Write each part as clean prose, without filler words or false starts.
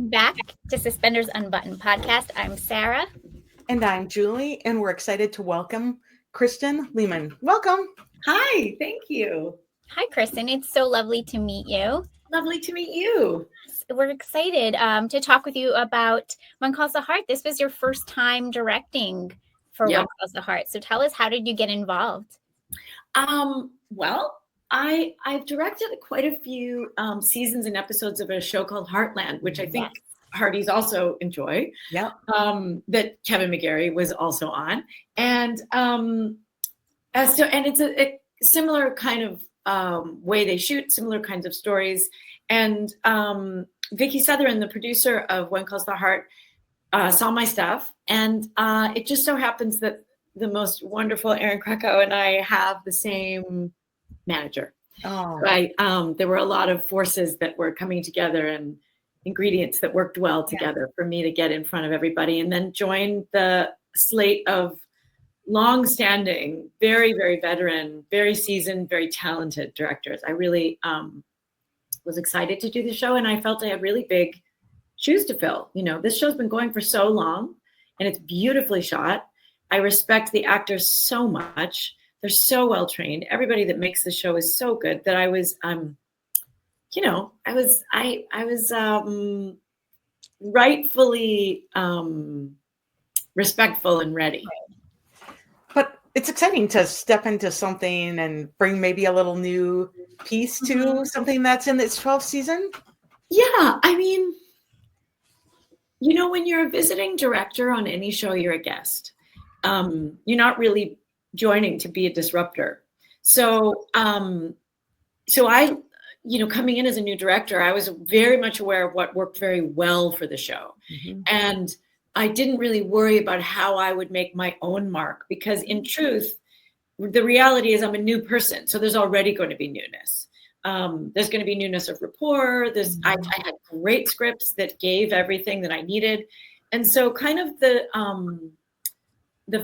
Welcome back to Suspenders Unbuttoned podcast. I'm Sarah. And I'm Julie, and we're excited to welcome Kristin Lehman. Welcome. Hi, thank you. Hi, Kristin. It's so lovely to meet you. Lovely to meet you. We're excited to talk with you about One Calls the Heart. This was your first time directing for One Calls the Heart. So tell us, how did you get involved? Well, I've directed quite a few seasons and episodes of a show called Heartland, which I think Hearties also enjoy. Yeah. That Kevin McGarry was also on, and it's a similar kind of way they shoot, similar kinds of stories, and Vicky Sutherland, the producer of One Calls the Heart, saw my stuff, and it just so happens that the most wonderful Erin Kreco and I have the same manager. Oh, right. There were a lot of forces that were coming together and ingredients that worked well together for me to get in front of everybody and then join the slate of long-standing, very, very veteran, very seasoned, very talented directors. I really was excited to do the show, and I felt I had really big shoes to fill. You know, this show's been going for so long, and it's beautifully shot. I respect the actors so much. They're so well trained. Everybody that makes the show is so good that I was, rightfully respectful and ready. but it's exciting to step into something and bring maybe a little new piece to something that's in its 12th season. Yeah, I mean, when you're a visiting director on any show, you're a guest. You're not really joining to be a disruptor. So I, coming in as a new director, I was very much aware of what worked very well for the show. Mm-hmm. And I didn't really worry about how I would make my own mark, because in truth, the reality is I'm a new person. So there's already going to be newness. There's going to be newness of rapport. I had great scripts that gave everything that I needed. And so kind of the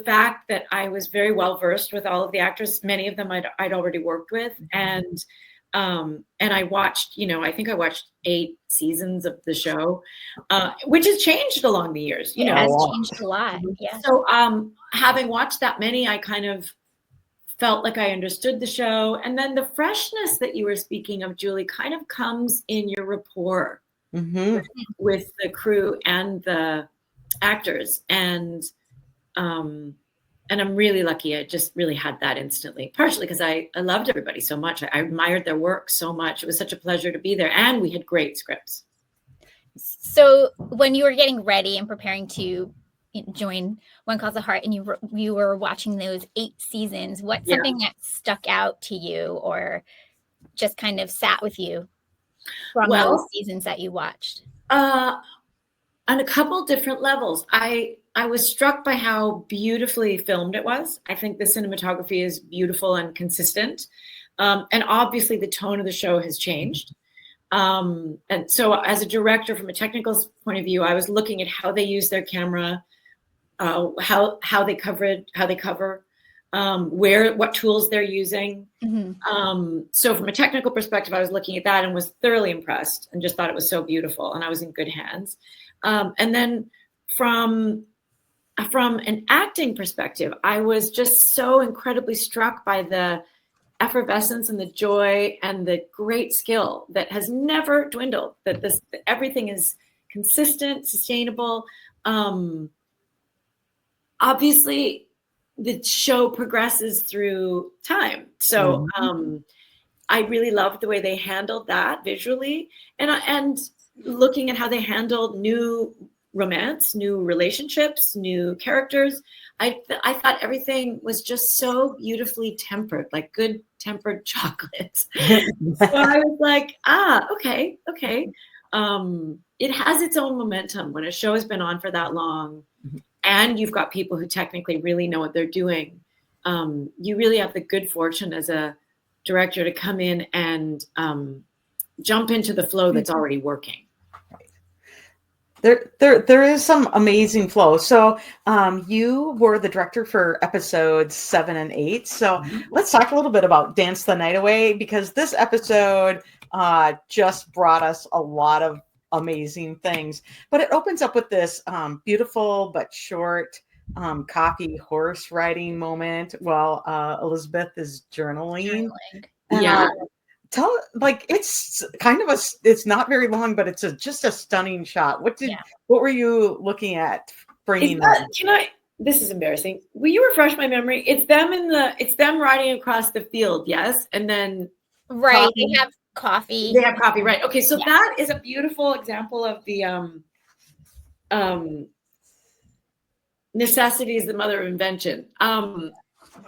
fact that I was very well versed with all of the actors, many of them I'd already worked with, and I watched, I think I watched 8 seasons of the show, which has changed along the years. It has changed a lot. Yeah. So having watched that many, I kind of felt like I understood the show, and then the freshness that you were speaking of, Julie, kind of comes in your rapport with the crew and the actors, and I'm really lucky. I just really had that instantly, partially because I loved everybody so much. I admired their work so much. It was such a pleasure to be there. And we had great scripts. So when you were getting ready and preparing to join One Calls the Heart, and you were watching those 8 seasons, what's something that stuck out to you or just kind of sat with you from those seasons that you watched? On a couple different levels. I was struck by how beautifully filmed it was. I think the cinematography is beautiful and consistent. And obviously the tone of the show has changed. And so as a director, from a technical point of view, I was looking at how they use their camera, how they cover, what tools they're using. Mm-hmm. So from a technical perspective, I was looking at that and was thoroughly impressed and just thought it was so beautiful, and I was in good hands. And then from an acting perspective, I was just so incredibly struck by the effervescence and the joy and the great skill that has never dwindled, that everything is consistent, sustainable. Obviously, the show progresses through time. So I really loved the way they handled that visually, and looking at how they handled new romance, new relationships, new characters. I thought everything was just so beautifully tempered, like good tempered chocolate. So I was like, okay. It has its own momentum when a show has been on for that long, and you've got people who technically really know what they're doing. You really have the good fortune as a director to come in and jump into the flow that's already working. There is some amazing flow. So you were the director for episodes 7 and 8. So let's talk a little bit about Dance the Night Away, because this episode just brought us a lot of amazing things. But it opens up with this beautiful but short coffee horse riding moment while Elizabeth is journaling. Yeah. It's kind of it's not very long, but it's just a stunning shot. What were you looking at bringing that? This is embarrassing. Will you refresh my memory? It's them riding across the field, yes? And then right, coffee. They have coffee. They have coffee, right. Okay, so that is a beautiful example of the necessity is the mother of invention.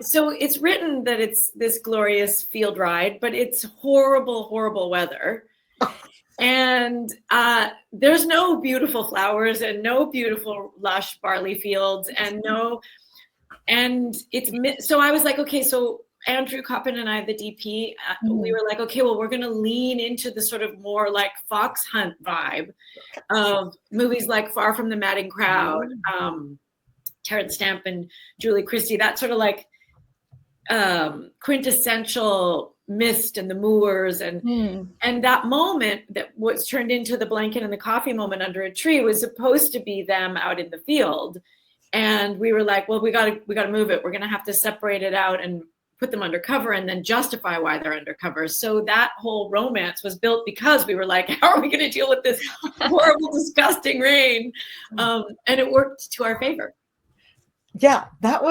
So it's written that it's this glorious field ride, but it's horrible, horrible weather. And there's no beautiful flowers and no beautiful lush barley fields so I was like, okay, so Andrew Coppin and I, the DP, we were like, okay, well, we're going to lean into the sort of more like fox hunt vibe of movies like Far From the Madding Crowd, Terrence Stamp and Julie Christie, that sort of like quintessential mist and the moors and that moment that was turned into the blanket and the coffee moment under a tree was supposed to be them out in the field. And we were like, well, we got to move it. We're going to have to separate it out and put them undercover and then justify why they're undercover. So that whole romance was built because we were like, how are we going to deal with this horrible, disgusting rain? And it worked to our favor. Yeah, that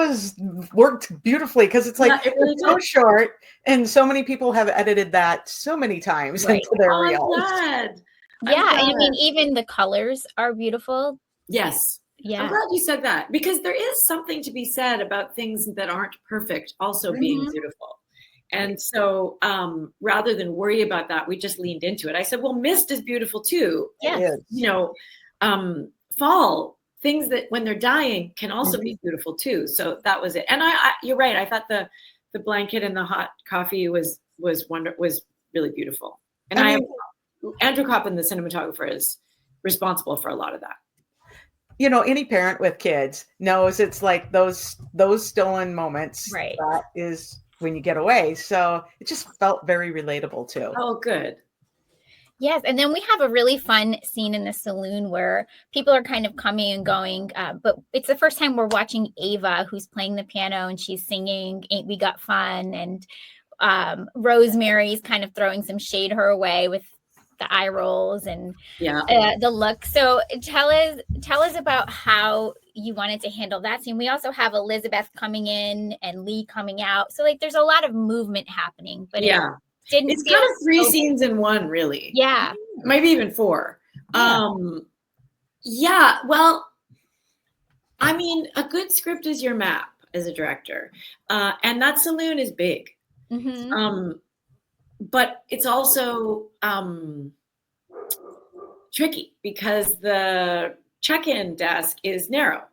worked beautifully because it's like it's so short and so many people have edited that so many times into their reels. I'm glad. I mean, even the colors are beautiful. Yes. Yeah. I'm glad you said that because there is something to be said about things that aren't perfect also being beautiful. And so rather than worry about that, we just leaned into it. I said, well, mist is beautiful too. Yes. Fall, things that when they're dying can also be beautiful too. So that was it. And you're right. I thought the blanket and the hot coffee was really beautiful. And Andrew Coppin, the cinematographer, is responsible for a lot of that. Any parent with kids knows it's like those stolen moments. Right. That is when you get away. So it just felt very relatable too. Oh, good. Yes. And then we have a really fun scene in the saloon where people are kind of coming and going. But it's the first time we're watching Ava, who's playing the piano and she's singing Ain't We Got Fun. And Rosemary's kind of throwing some shade her way with the eye rolls and the look. So tell us about how you wanted to handle that scene. We also have Elizabeth coming in and Lee coming out. So like there's a lot of movement happening, but it's kind of three scenes in one, really. Yeah. Maybe even four. Well, I mean, a good script is your map as a director. And that saloon is big. But it's also tricky because the check-in desk is narrow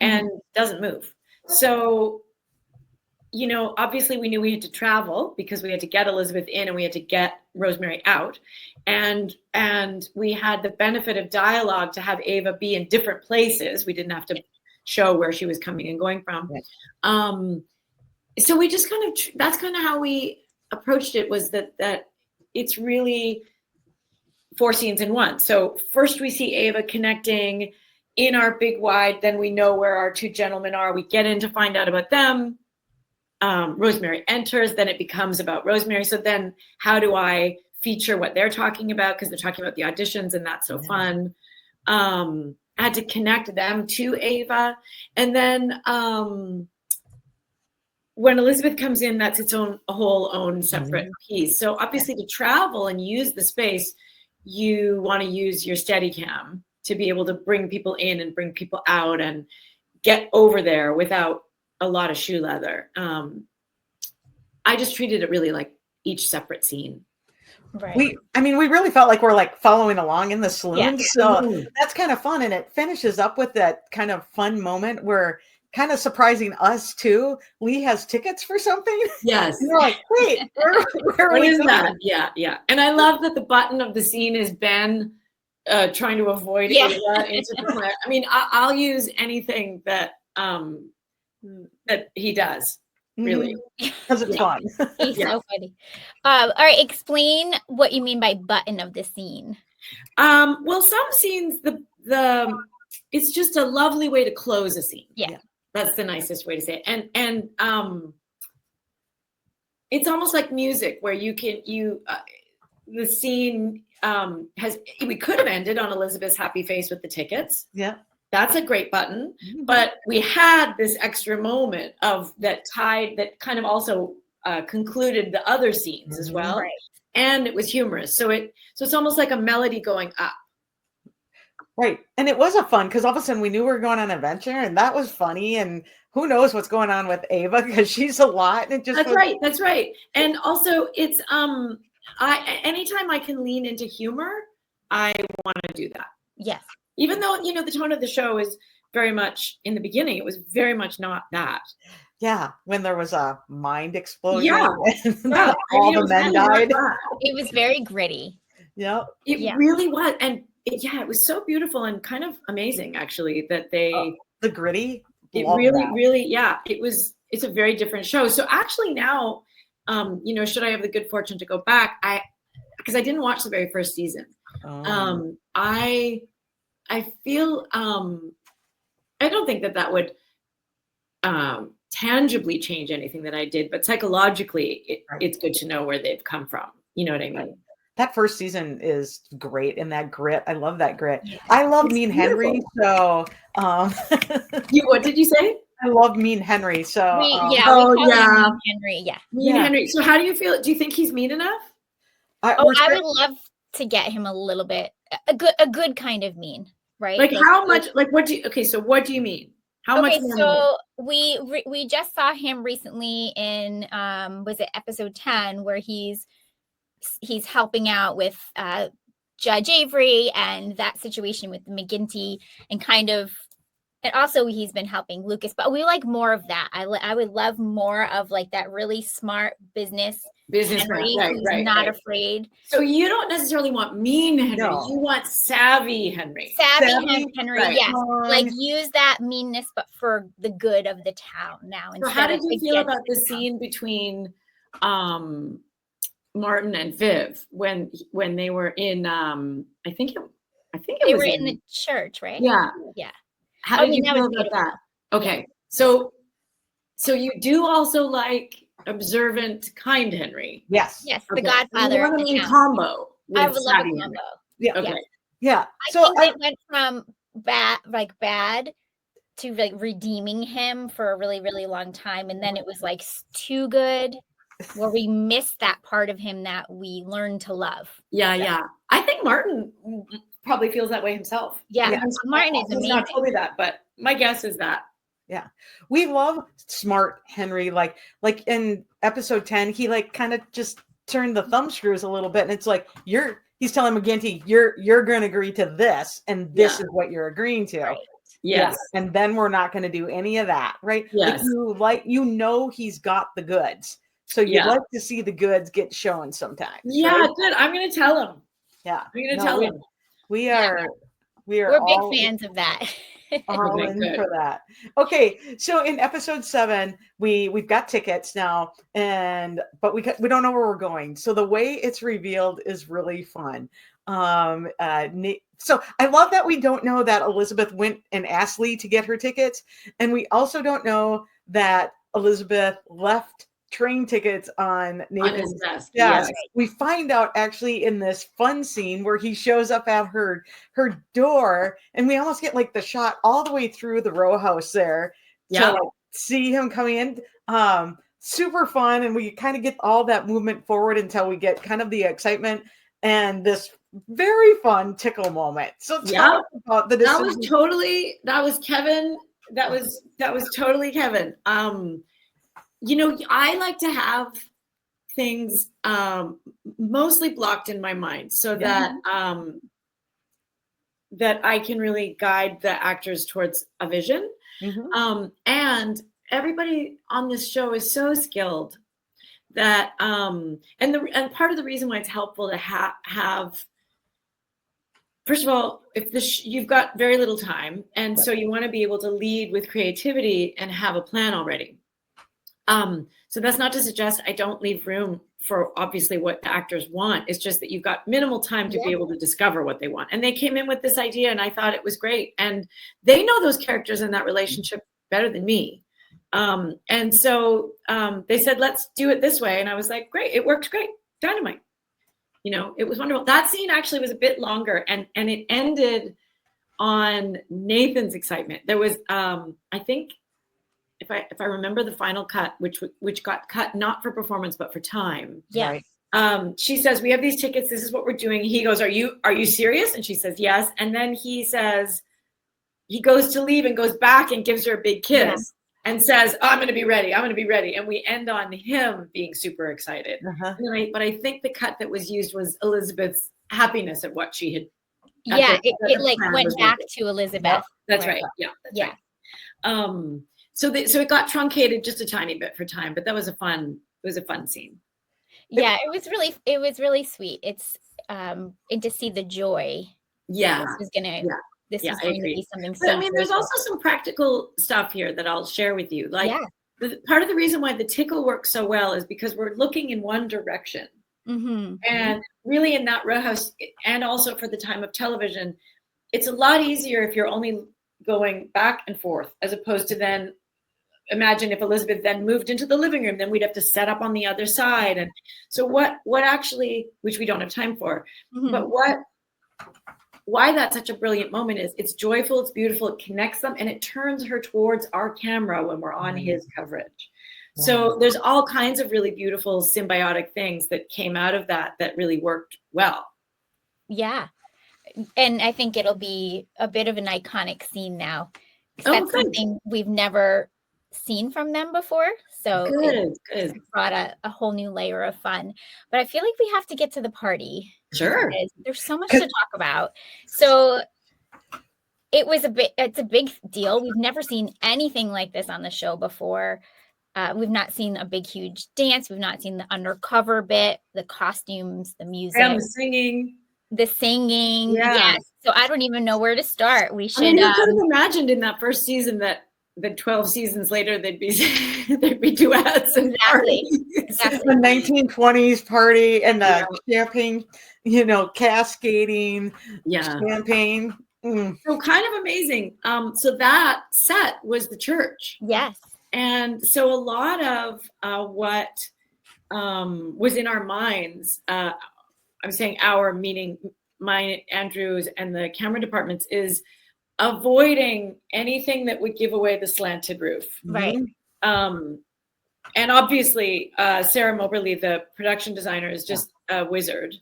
and doesn't move. So, obviously we knew we had to travel because we had to get Elizabeth in and we had to get Rosemary out. And we had the benefit of dialogue to have Ava be in different places. We didn't have to show where she was coming and going from. So we just that's kind of how we approached it, was that it's really 4 scenes in one. So first we see Ava connecting in our big wide, then we know where our 2 gentlemen are. We get in to find out about them. Rosemary enters, then it becomes about Rosemary. So then how do I feature what they're talking about? Because they're talking about the auditions and that's so fun. I had to connect them to Ava. And then when Elizabeth comes in, that's its whole own separate piece. So obviously to travel and use the space, you want to use your Steadicam to be able to bring people in and bring people out and get over there without a lot of shoe leather. I just treated it really like each separate scene. Right. We really felt like we're like following along in the saloon. So that's kind of fun. And it finishes up with that kind of fun moment where kind of surprising us too. Lee has tickets for something. Yes. And you're like, wait, where what is that? Yeah. And I love that the button of the scene is Ben trying to avoid Ava into the plant. I mean, I'll use anything that he does, really. Because it's fun. He's so funny. All right, explain what you mean by button of the scene. Well, some scenes, the it's just a lovely way to close a scene. Yeah. That's the nicest way to say it. And it's almost like music where the scene we could have ended on Elizabeth's happy face with the tickets. Yeah. That's a great button. But we had this extra moment that kind of also concluded the other scenes as well. Right. And it was humorous. So it's almost like a melody going up. Right. And it was a fun, because all of a sudden we knew we were going on an adventure, and that was funny. And who knows what's going on with Ava, because she's a lot. And it just That's right. And also it's anytime I can lean into humor, I want to do that. Yes. Even though, the tone of the show is very much, in the beginning, it was very much not that. Yeah, when there was a mind explosion. Yeah. All the men died. It was very gritty. Yep. It really was. And it was so beautiful and kind of amazing, actually, that they... the gritty? It really, it's a very different show. So actually now, should I have the good fortune to go back, because I didn't watch the very first season. I feel, I don't think that would tangibly change anything that I did, but psychologically, it's good to know where they've come from. You know what I mean? Right. That first season is great, and that grit. I love that grit. Yeah. I love Mean Henry. So, what did you say? I love Mean Henry. So, Mean Henry. Yeah. Mean Henry. So, how do you feel? Do you think he's mean enough? I would love to get him a little bit, a good kind of mean, right? Like how much? Like what do you? Okay, so what do you mean? How much? So we just saw him recently in was it episode 10, where he's helping out with Judge Avery and that situation with McGinty, and also he's been helping Lucas, but we like more of that. I would love more of like that really smart business Henry, who's not afraid. So you don't necessarily want mean Henry. No. You want savvy Henry. Savvy Henry, yes. Like use that meanness, but for the good of the town now. So how did you feel about the scene between Martin and Viv when they were in I think they were in the church, right? Yeah. How did you feel about that? Okay, so you do also like observant, kind Henry. Yes, the Godfather. You want a combo. I would love a combo. Yeah. Okay. Yeah. It went from bad to like redeeming him for a really, really long time, and then it was like too good, where we missed that part of him that we learned to love. Yeah. I think Martin probably feels that way himself. Yeah. Martin is amazing. He's not told me that, but my guess is that. Yeah. We love smart Henry. Like in episode 10, he like kind of just turned the thumb screws a little bit, and it's like he's telling McGinty, you're going to agree to this, and this is what you're agreeing to. Right. Yes. Yeah. And then we're not going to do any of that, right? Yes. He's got the goods. So you'd like to see the goods get shown sometimes. Yeah, right? Good. I'm going to tell him. Yeah. I'm going to tell him. We're big fans of that. All in for that. Okay, so in episode 7, we've got tickets now, but we don't know where we're going. So the way it's revealed is really fun. So I love that we don't know that Elizabeth went and asked Lee to get her tickets, and we also don't know that Elizabeth left train tickets on Nathan's desk. Yes. We find out actually in this fun scene where he shows up at her door, and we almost get like the shot all the way through the row house there to see him coming in. Super fun, and we kind of get all that movement forward until we get kind of the excitement and this very fun tickle moment. So talk about the decision. That was Kevin. That was totally Kevin. I like to have things mostly blocked in my mind so that I can really guide the actors towards a vision. Mm-hmm. And everybody on this show is so skilled that and part of the reason why it's helpful to have, first of all, if you've got very little time, and so you want to be able to lead with creativity and have a plan already. So that's not to suggest I don't leave room for obviously what the actors want. It's just that you've got minimal time to be able to discover what they want. And they came in with this idea, and I thought it was great. And they know those characters in that relationship better than me. And so they said, let's do it this way. And I was like, great, it worked great. Dynamite. You know, it was wonderful. That scene actually was a bit longer, and it ended on Nathan's excitement. There was, I think, if I remember the final cut, which got cut not for performance but for time. Yeah. She says, "We have these tickets. This is what we're doing." He goes, "Are you serious?" And she says, "Yes." And then he says, he goes to leave and goes back and gives her a big kiss and says, "Oh, I'm going to be ready. I'm going to be ready." And we end on him being super excited. But I think the cut that was used was Elizabeth's happiness at what she had. Yeah, it like went back to Elizabeth. That's right. Yeah. Right. So it got truncated just a tiny bit for time, but that was a fun scene. Yeah, it was really sweet. It's and to see the joy. Yeah. This is going to be something so I mean, there's also some practical stuff here that I'll share with you. Like part of the reason why the tickle works so well is because we're looking in one direction. And really in that row house, and also for the time of television, it's a lot easier if you're only going back and forth, as opposed to then imagine if Elizabeth then moved into the living room, then we'd have to set up on the other side. And so what actually, which we don't have time for, but why that's such a brilliant moment is it's joyful, it's beautiful, it connects them, and it turns her towards our camera when we're on his coverage. So there's all kinds of really beautiful symbiotic things that came out of that really worked well. Yeah. And I think it'll be a bit of an iconic scene now. That's something we've never seen from them before. So it brought a whole new layer of fun. But I feel like we have to get to the party. Sure. There's so much to talk about. So it's a big deal. We've never seen anything like this on the show before. We've not seen a big, huge dance. We've not seen the undercover bit, the costumes, the music. And the singing. Yes. So I don't even know where to start. We should. I mean, you could have imagined in that first season that 12 seasons later there'd be duets and Exactly. The 1920s party and the champagne, cascading champagne. So kind of amazing. So that set was the church. Yes. And so a lot of what was in our minds, I'm saying our, meaning mine, Andrew's, and the camera departments, is avoiding anything that would give away the slanted roof. Right. And obviously, Sarah Moberly, the production designer, is just a wizard.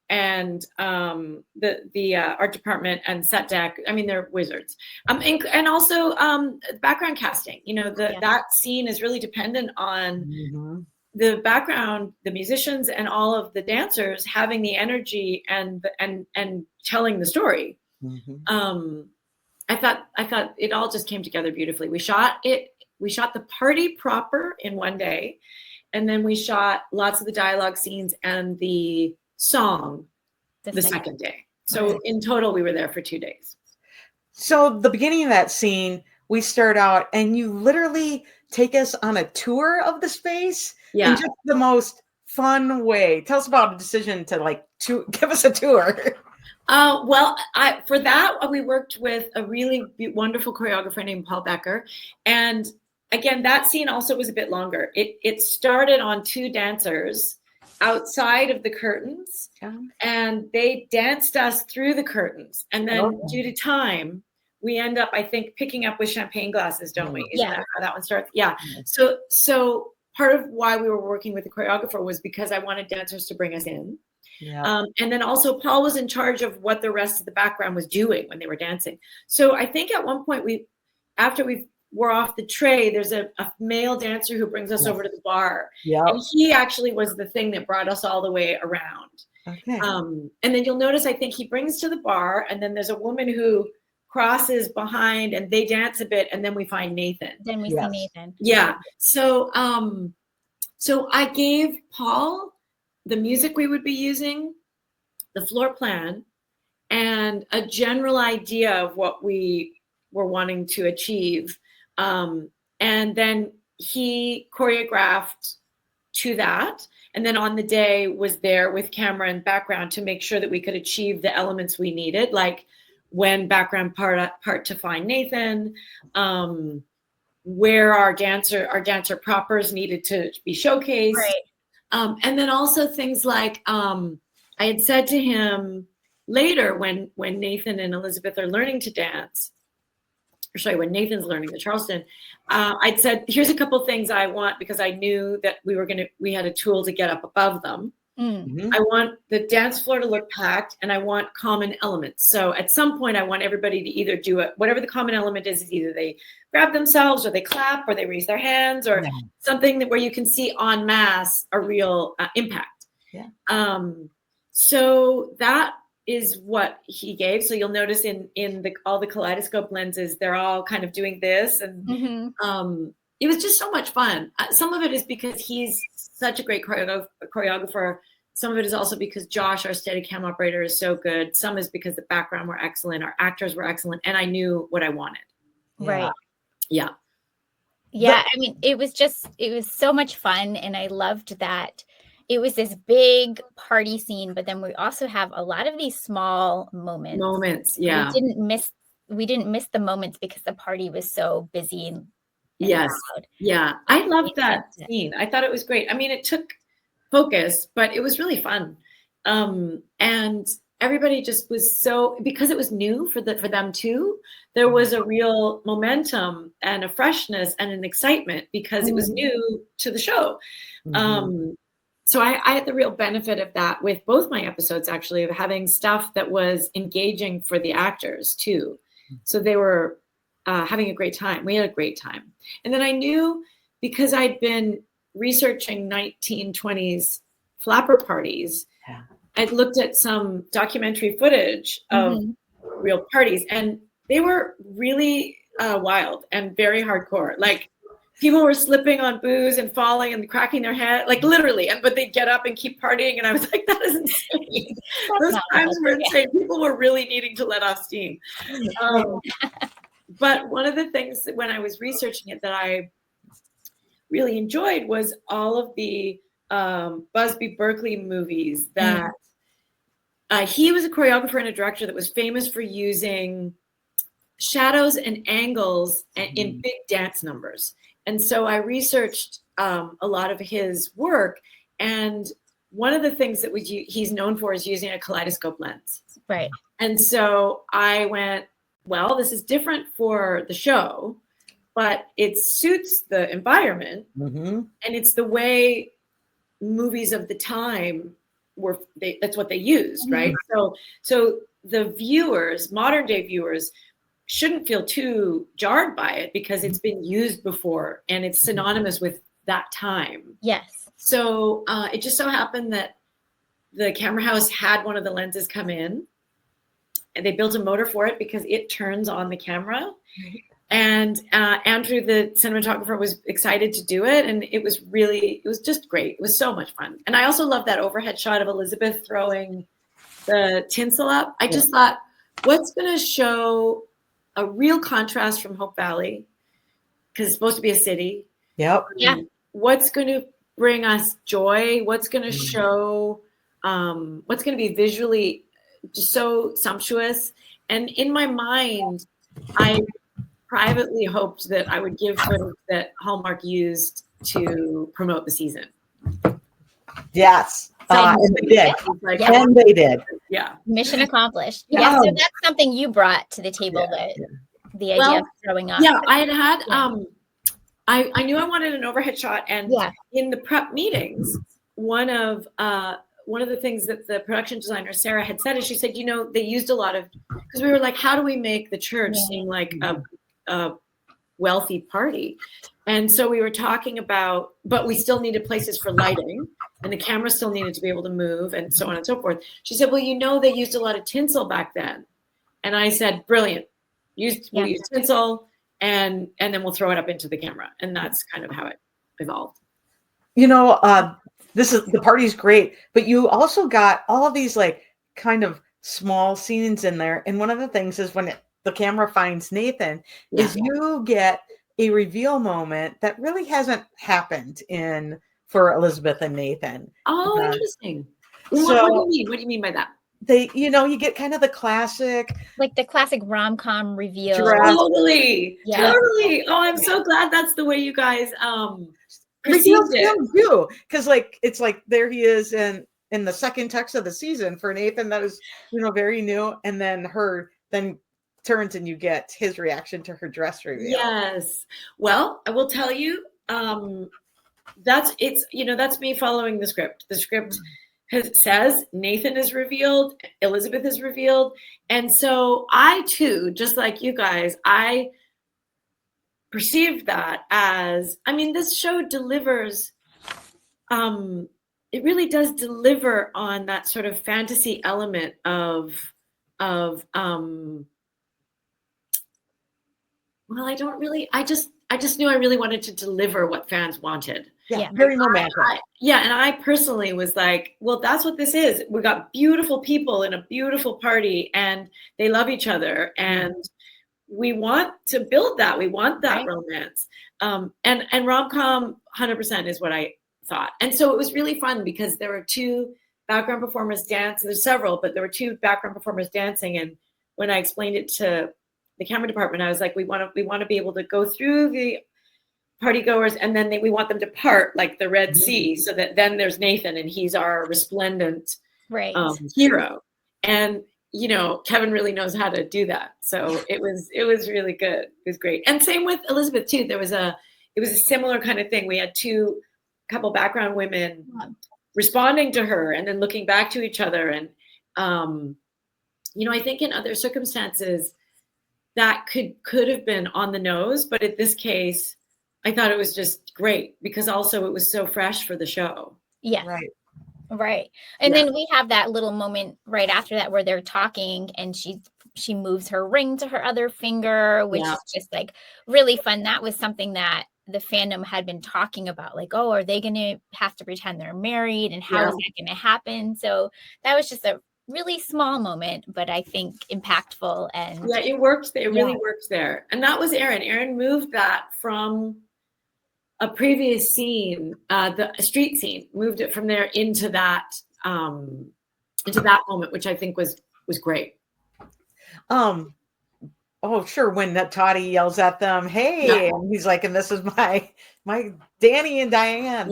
And the art department and set deck, I mean, they're wizards. And also background casting. That scene is really dependent on the background, the musicians, and all of the dancers having the energy and telling the story. I thought it all just came together beautifully. We shot the party proper in one day, and then we shot lots of the dialogue scenes and the song the second day. So in total, we were there for 2 days. So the beginning of that scene, we start out and you literally take us on a tour of the space in just the most fun way. Tell us about the decision to give us a tour. Well, for that, we worked with a really wonderful choreographer named Paul Becker. And again, that scene also was a bit longer. It started on 2 dancers outside of the curtains, and they danced us through the curtains. And then due to time, we end up, I think, picking up with champagne glasses, don't we? Isn't that how that one starts? Yeah. So part of why we were working with the choreographer was because I wanted dancers to bring us in. Yeah. And then also Paul was in charge of what the rest of the background was doing when they were dancing. So I think at one point after we were off the tray, there's a male dancer who brings us over to the bar. Yeah. And he actually was the thing that brought us all the way around. Okay. And then you'll notice, I think he brings to the bar, and then there's a woman who crosses behind and they dance a bit, and then we find Nathan. Then we see Nathan. Yeah. So I gave Paul the music we would be using, the floor plan, and a general idea of what we were wanting to achieve. And then he choreographed to that. And then on the day was there with camera and background to make sure that we could achieve the elements we needed, like when background part to find Nathan, where our dancer propers needed to be showcased. Right. And then also things like I had said to him later when Nathan and Elizabeth are learning to dance, or sorry, when Nathan's learning the Charleston, I'd said, here's a couple things I want, because I knew that we had a tool to get up above them. I want the dance floor to look packed, and I want common elements. So at some point, I want everybody to either do it, whatever the common element is either they grab themselves, or they clap, or they raise their hands, or something where you can see en masse a real impact. So that is what he gave. So you'll notice in all the kaleidoscope lenses, they're all kind of doing this, and it was just so much fun. Some of it is because he's such a great choreographer. Some of it is also because Josh, our Steadicam operator, is so good. Some is because the background were excellent, our actors were excellent, and I knew what I wanted. Right. Yeah. Yeah. I mean, it was so much fun. And I loved that it was this big party scene, but then we also have a lot of these small moments. Yeah. We didn't miss the moments because the party was so busy and yes. loud. Yeah. I loved that scene. I thought it was great. I mean, it took focus, but it was really fun. And everybody just was because it was new for them too, there was a real momentum and a freshness and an excitement because it was new to the show. So I had the real benefit of that with both my episodes, actually, of having stuff that was engaging for the actors too. So they were having a great time. We had a great time. And then I knew, because I'd been researching 1920s flapper parties, I'd looked at some documentary footage of real parties, and they were really wild and very hardcore. Like, people were slipping on booze and falling and cracking their head, like literally, but they'd get up and keep partying. And I was like, that is insane. Those times were insane. People were really needing to let off steam. But one of the things that when I was researching it that I really enjoyed was all of the Busby Berkeley movies that he was a choreographer and a director that was famous for using shadows and angles in big dance numbers. And so I researched a lot of his work, and one of the things that he's known for is using a kaleidoscope lens. Right. And so I went, well, this is different for the show, but it suits the environment, and it's the way movies of the time that's what they used, right? So the viewers, modern day viewers, shouldn't feel too jarred by it because it's been used before and it's synonymous with that time. Yes. So it just so happened that the camera house had one of the lenses come in, and they built a motor for it because it turns on the camera. And Andrew, the cinematographer, was excited to do it. And it was just great. It was so much fun. And I also love that overhead shot of Elizabeth throwing the tinsel up. I just thought, what's going to show a real contrast from Hope Valley, because it's supposed to be a city. Yep. Yeah. What's going to bring us joy? What's going to show, what's going to be visually just so sumptuous? And in my mind, I privately hoped that I would give footage that Hallmark used to promote the season. Yes. And they did. And they did. Yeah. Mission accomplished. Yeah. So that's something you brought to the table, the idea of throwing up. Yeah, I knew I wanted an overhead shot, and in the prep meetings, one of the things that the production designer Sarah had said is, she said, they used a lot of, because we were like, how do we make the church seem like a wealthy party? And so we were talking about, but we still needed places for lighting, and the camera still needed to be able to move, and so on and so forth. She said, well, they used a lot of tinsel back then. And I said, brilliant. We'll use tinsel, and then we'll throw it up into the camera. And that's kind of how it evolved. The party's great, but you also got all of these like kind of small scenes in there. And one of the things is when the camera finds Nathan, is you get a reveal moment that really hasn't happened in for Elizabeth and Nathan. Oh, interesting. So, what do you mean? What do you mean by that? They, you get kind of the classic, like the classic rom-com reveal. Totally. Yeah. Totally. Oh, I'm so glad that's the way you guys perceived it too. Because like it's like there he is in the second text of the season for Nathan, that was very new, and then turns and you get his reaction to her dress reveal. Yes. Well, I will tell you, that's me following the script. The script says Nathan is revealed, Elizabeth is revealed. And so I too, just like you guys, I perceived that as, this show delivers, it really does deliver on that sort of fantasy element of well, I just knew I really wanted to deliver what fans wanted. Yeah. Very romantic. And I personally was like, well, that's what this is. We got beautiful people in a beautiful party and they love each other. And we want to build that. We want that romance. And rom-com 100% is what I thought. And so it was really fun because there were two background performers dancing. There's several, but there were two background performers dancing. And when I explained it to the camera department, I was like, we want to be able to go through the party goers, and then we want them to part like the Red Sea, so that then there's Nathan and he's our resplendent hero. And Kevin really knows how to do that. So it was really good. It was great. And same with Elizabeth too. It was a similar kind of thing. We had couple background women responding to her and then looking back to each other. And I think in other circumstances that could have been on the nose, but in this case, I thought it was just great because also it was so fresh for the show. Yeah. Right. And then we have that little moment right after that where they're talking and she moves her ring to her other finger, which is just like really fun. That was something that the fandom had been talking about, like, oh, are they going to have to pretend they're married and how is that going to happen? So that was just a really small moment, but I think impactful. And it worked. It really worked there. And that was Erin. Erin moved that from a previous scene, the street scene, moved it from there into that moment, which I think was great. Oh, sure. When Toddy yells at them, "Hey," and he's like, "And this is my Danny and Diane."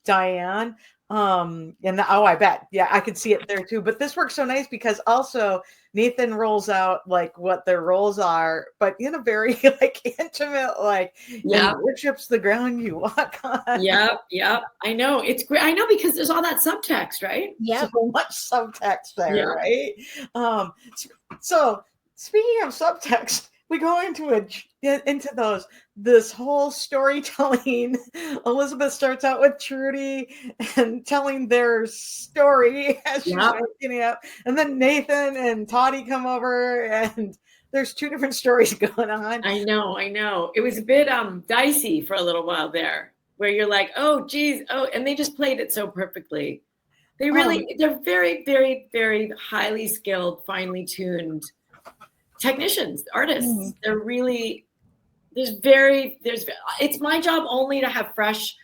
Diane. I bet. Yeah, I could see it there too. But this works so nice because also Nathan rolls out like what their roles are, but in a very like intimate, like worships the ground you walk on. Yep. I know. It's great. I know because there's all that subtext, right? Yeah. So much subtext there, right? So speaking of subtext, we go into this whole storytelling. Elizabeth starts out with Trudy and telling their story as she's waking up, and then Nathan and Toddy come over, and there's two different stories going on. I know. It was a bit dicey for a little while there, where you're like, oh, geez, and they just played it so perfectly. They're very, very, very highly skilled, finely tuned technicians, artists. They're really, it's my job only to have fresh,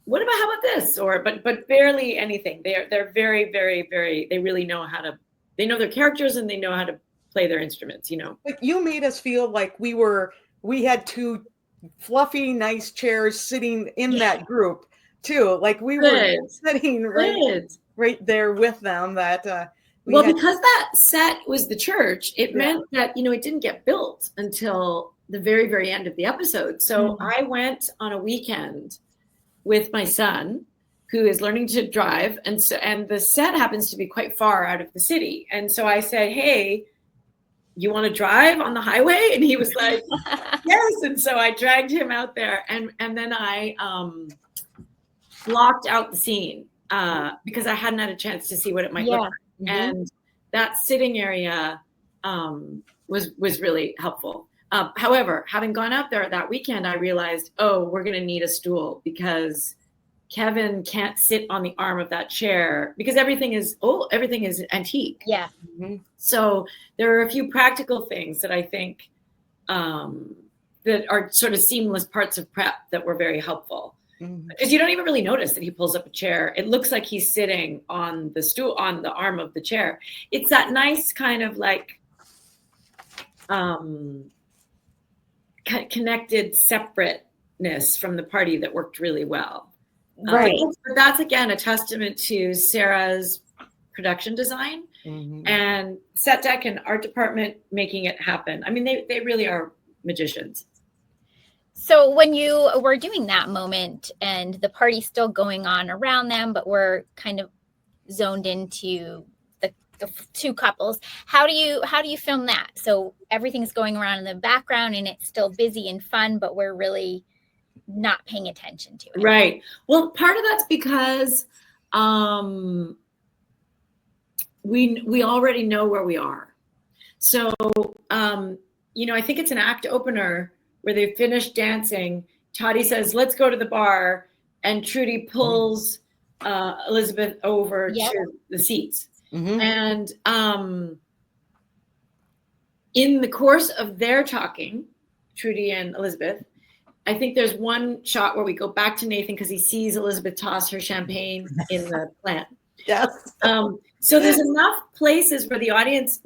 how about this? But barely anything. They're very, very, very, they really know they know their characters and they know how to play their instruments, But you made us feel like we had two fluffy, nice chairs sitting in that group too. Like we were sitting right there with them because that set was the church, it meant that, it didn't get built until the very, very end of the episode. So I went on a weekend with my son, who is learning to drive. And the set happens to be quite far out of the city. And so I said, hey, you want to drive on the highway? And he was like, yes. And so I dragged him out there and then I blocked out the scene because I hadn't had a chance to see what it might look like. And that sitting area was really helpful. However, having gone out there that weekend, I realized, we're going to need a stool because Kevin can't sit on the arm of that chair because everything is antique. Yeah. So there are a few practical things that I think that are sort of seamless parts of prep that were very helpful. Because you don't even really notice that he pulls up a chair. It looks like he's sitting on the stool, on the arm of the chair. It's that nice kind of like connected separateness from the party that worked really well. Right. But that's again a testament to Sarah's production design and set deck and art department making it happen. I mean, they really are magicians. So when you were doing that moment and the party's still going on around them, but we're kind of zoned into the two couples, how do you film that? So everything's going around in the background and it's still busy and fun, but we're really not paying attention to it. Right. Well, part of that's because we already know where we are. So I think it's an act opener where they finish dancing. Toddy says, "Let's go to the bar," and Trudy pulls Elizabeth over to the seats. And in the course of their talking, Trudy and Elizabeth, I think there's one shot where we go back to Nathan because he sees Elizabeth toss her champagne in the plant. Yes. So there's enough places where the audience,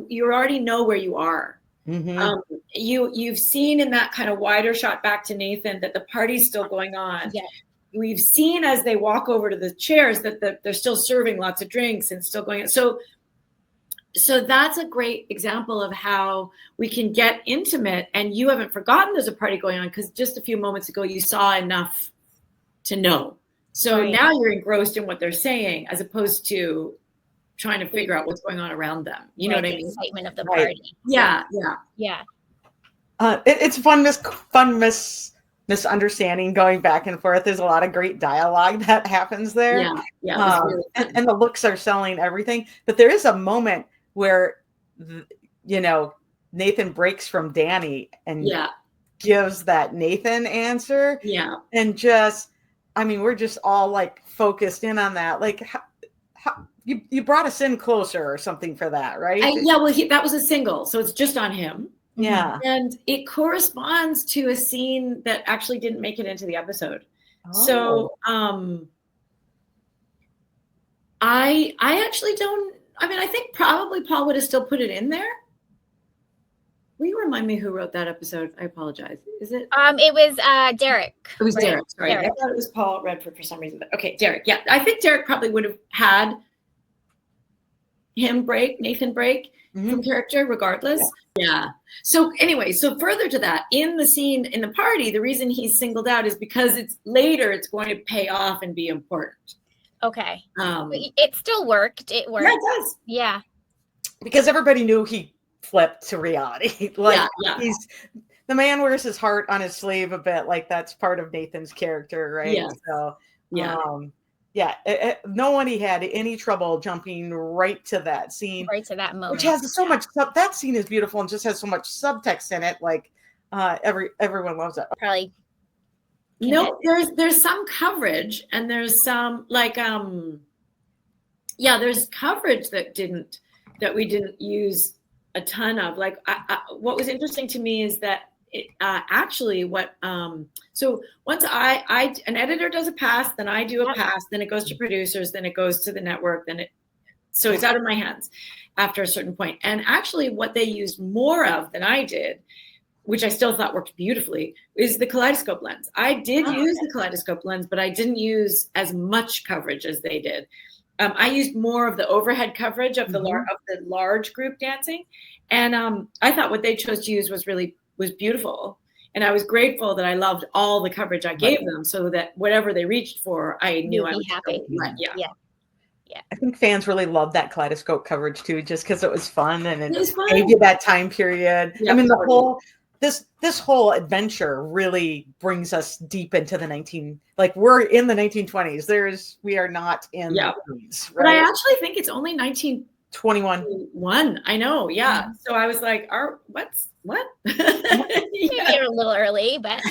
you already know where you are. You've seen in that kind of wider shot back to Nathan that the party's still going on. Yeah. We've seen as they walk over to the chairs that they're still serving lots of drinks and still going on. So that's a great example of how we can get intimate and you haven't forgotten there's a party going on because just a few moments ago you saw enough to know. So now you're engrossed in what they're saying as opposed to trying to figure out what's going on around them. You know what I mean? Excitement of the party. Yeah. It's fun misunderstanding going back and forth. There's a lot of great dialogue that happens there. Yeah. Really and the looks are selling everything. But there is a moment where, Nathan breaks from Danny and gives that Nathan answer. Yeah. And we're just all like focused in on that. Like, how you brought us in closer or something for that, right? That was a single, so it's just on him. Yeah. And it corresponds to a scene that actually didn't make it into the episode. Oh. So I actually don't, I think probably Paul would have still put it in there. Will you remind me who wrote that episode? I apologize. Is it? It was Derek. It was Derek. Sorry. Derek. I thought it was Paul Redford for some reason. But okay, Derek. Yeah. I think Derek probably would have had Nathan break from character regardless. Yeah. So anyway, so further to that, in the scene in the party, the reason he's singled out is because it's going to pay off and be important. Okay. It still worked. It worked. Yeah, it does. Yeah. Because everybody knew he flipped to reality. He's the man wears his heart on his sleeve a bit. Like that's part of Nathan's character, right? Yeah. So no one had any trouble jumping right to that scene, right to that moment, which has so much. That scene is beautiful and just has so much subtext in it. Like everyone loves it. Probably. No, there's some coverage and there's some there's coverage that we didn't use a ton of. Like what was interesting to me is that so once an editor does a pass, then I do a pass, then it goes to producers, then it goes to the network, so it's out of my hands after a certain point. And actually what they used more of than I did, which I still thought worked beautifully, is the kaleidoscope lens. I did use the kaleidoscope lens, but I didn't use as much coverage as they did. I used more of the overhead coverage of the large group dancing. And I thought what they chose to use was beautiful. And I was grateful that I loved all the coverage I gave them so that whatever they reached for, I knew I was happy. Yeah. I think fans really loved that kaleidoscope coverage too, just because it was fun and it was fun. Gave you that time period. Yeah, this whole adventure really brings us deep into we're in the 1920s. We are not in the 30s, right? But I actually think it's only 1921. I know, yeah. So I was like, what? Maybe a little early, but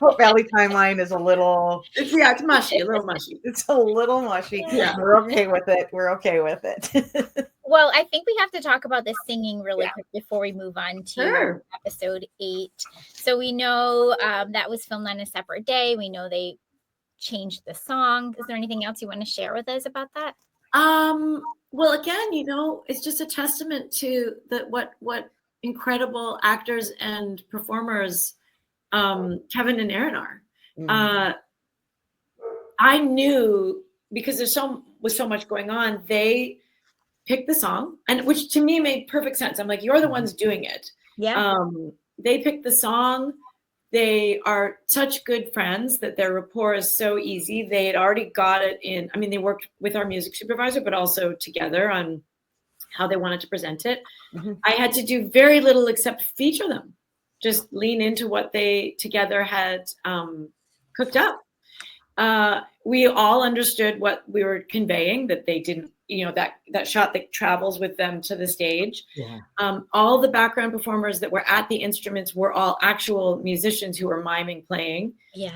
Hope Valley timeline is a little it's mushy, a little mushy. It's a little mushy. Yeah. We're okay with it. Well, I think we have to talk about the singing really quick before we move on to episode 8. So we know that was filmed on a separate day. We know they changed the song. Is there anything else you want to share with us about that? Well, again, it's just a testament to what incredible actors and performers Kevin and Aaron are. I knew, because was so much going on, they picked the song, and which to me made perfect sense. I'm like, you're the ones doing it. Yeah. They picked the song. They are such good friends that their rapport is so easy. They had already got it in. I mean, they worked with our music supervisor, but also together on how they wanted to present it. I had to do very little except feature them, just lean into what they together had cooked up. We all understood what we were conveying, that they didn't, that shot that travels with them to the stage. All the background performers that were at the instruments were all actual musicians who were miming playing. We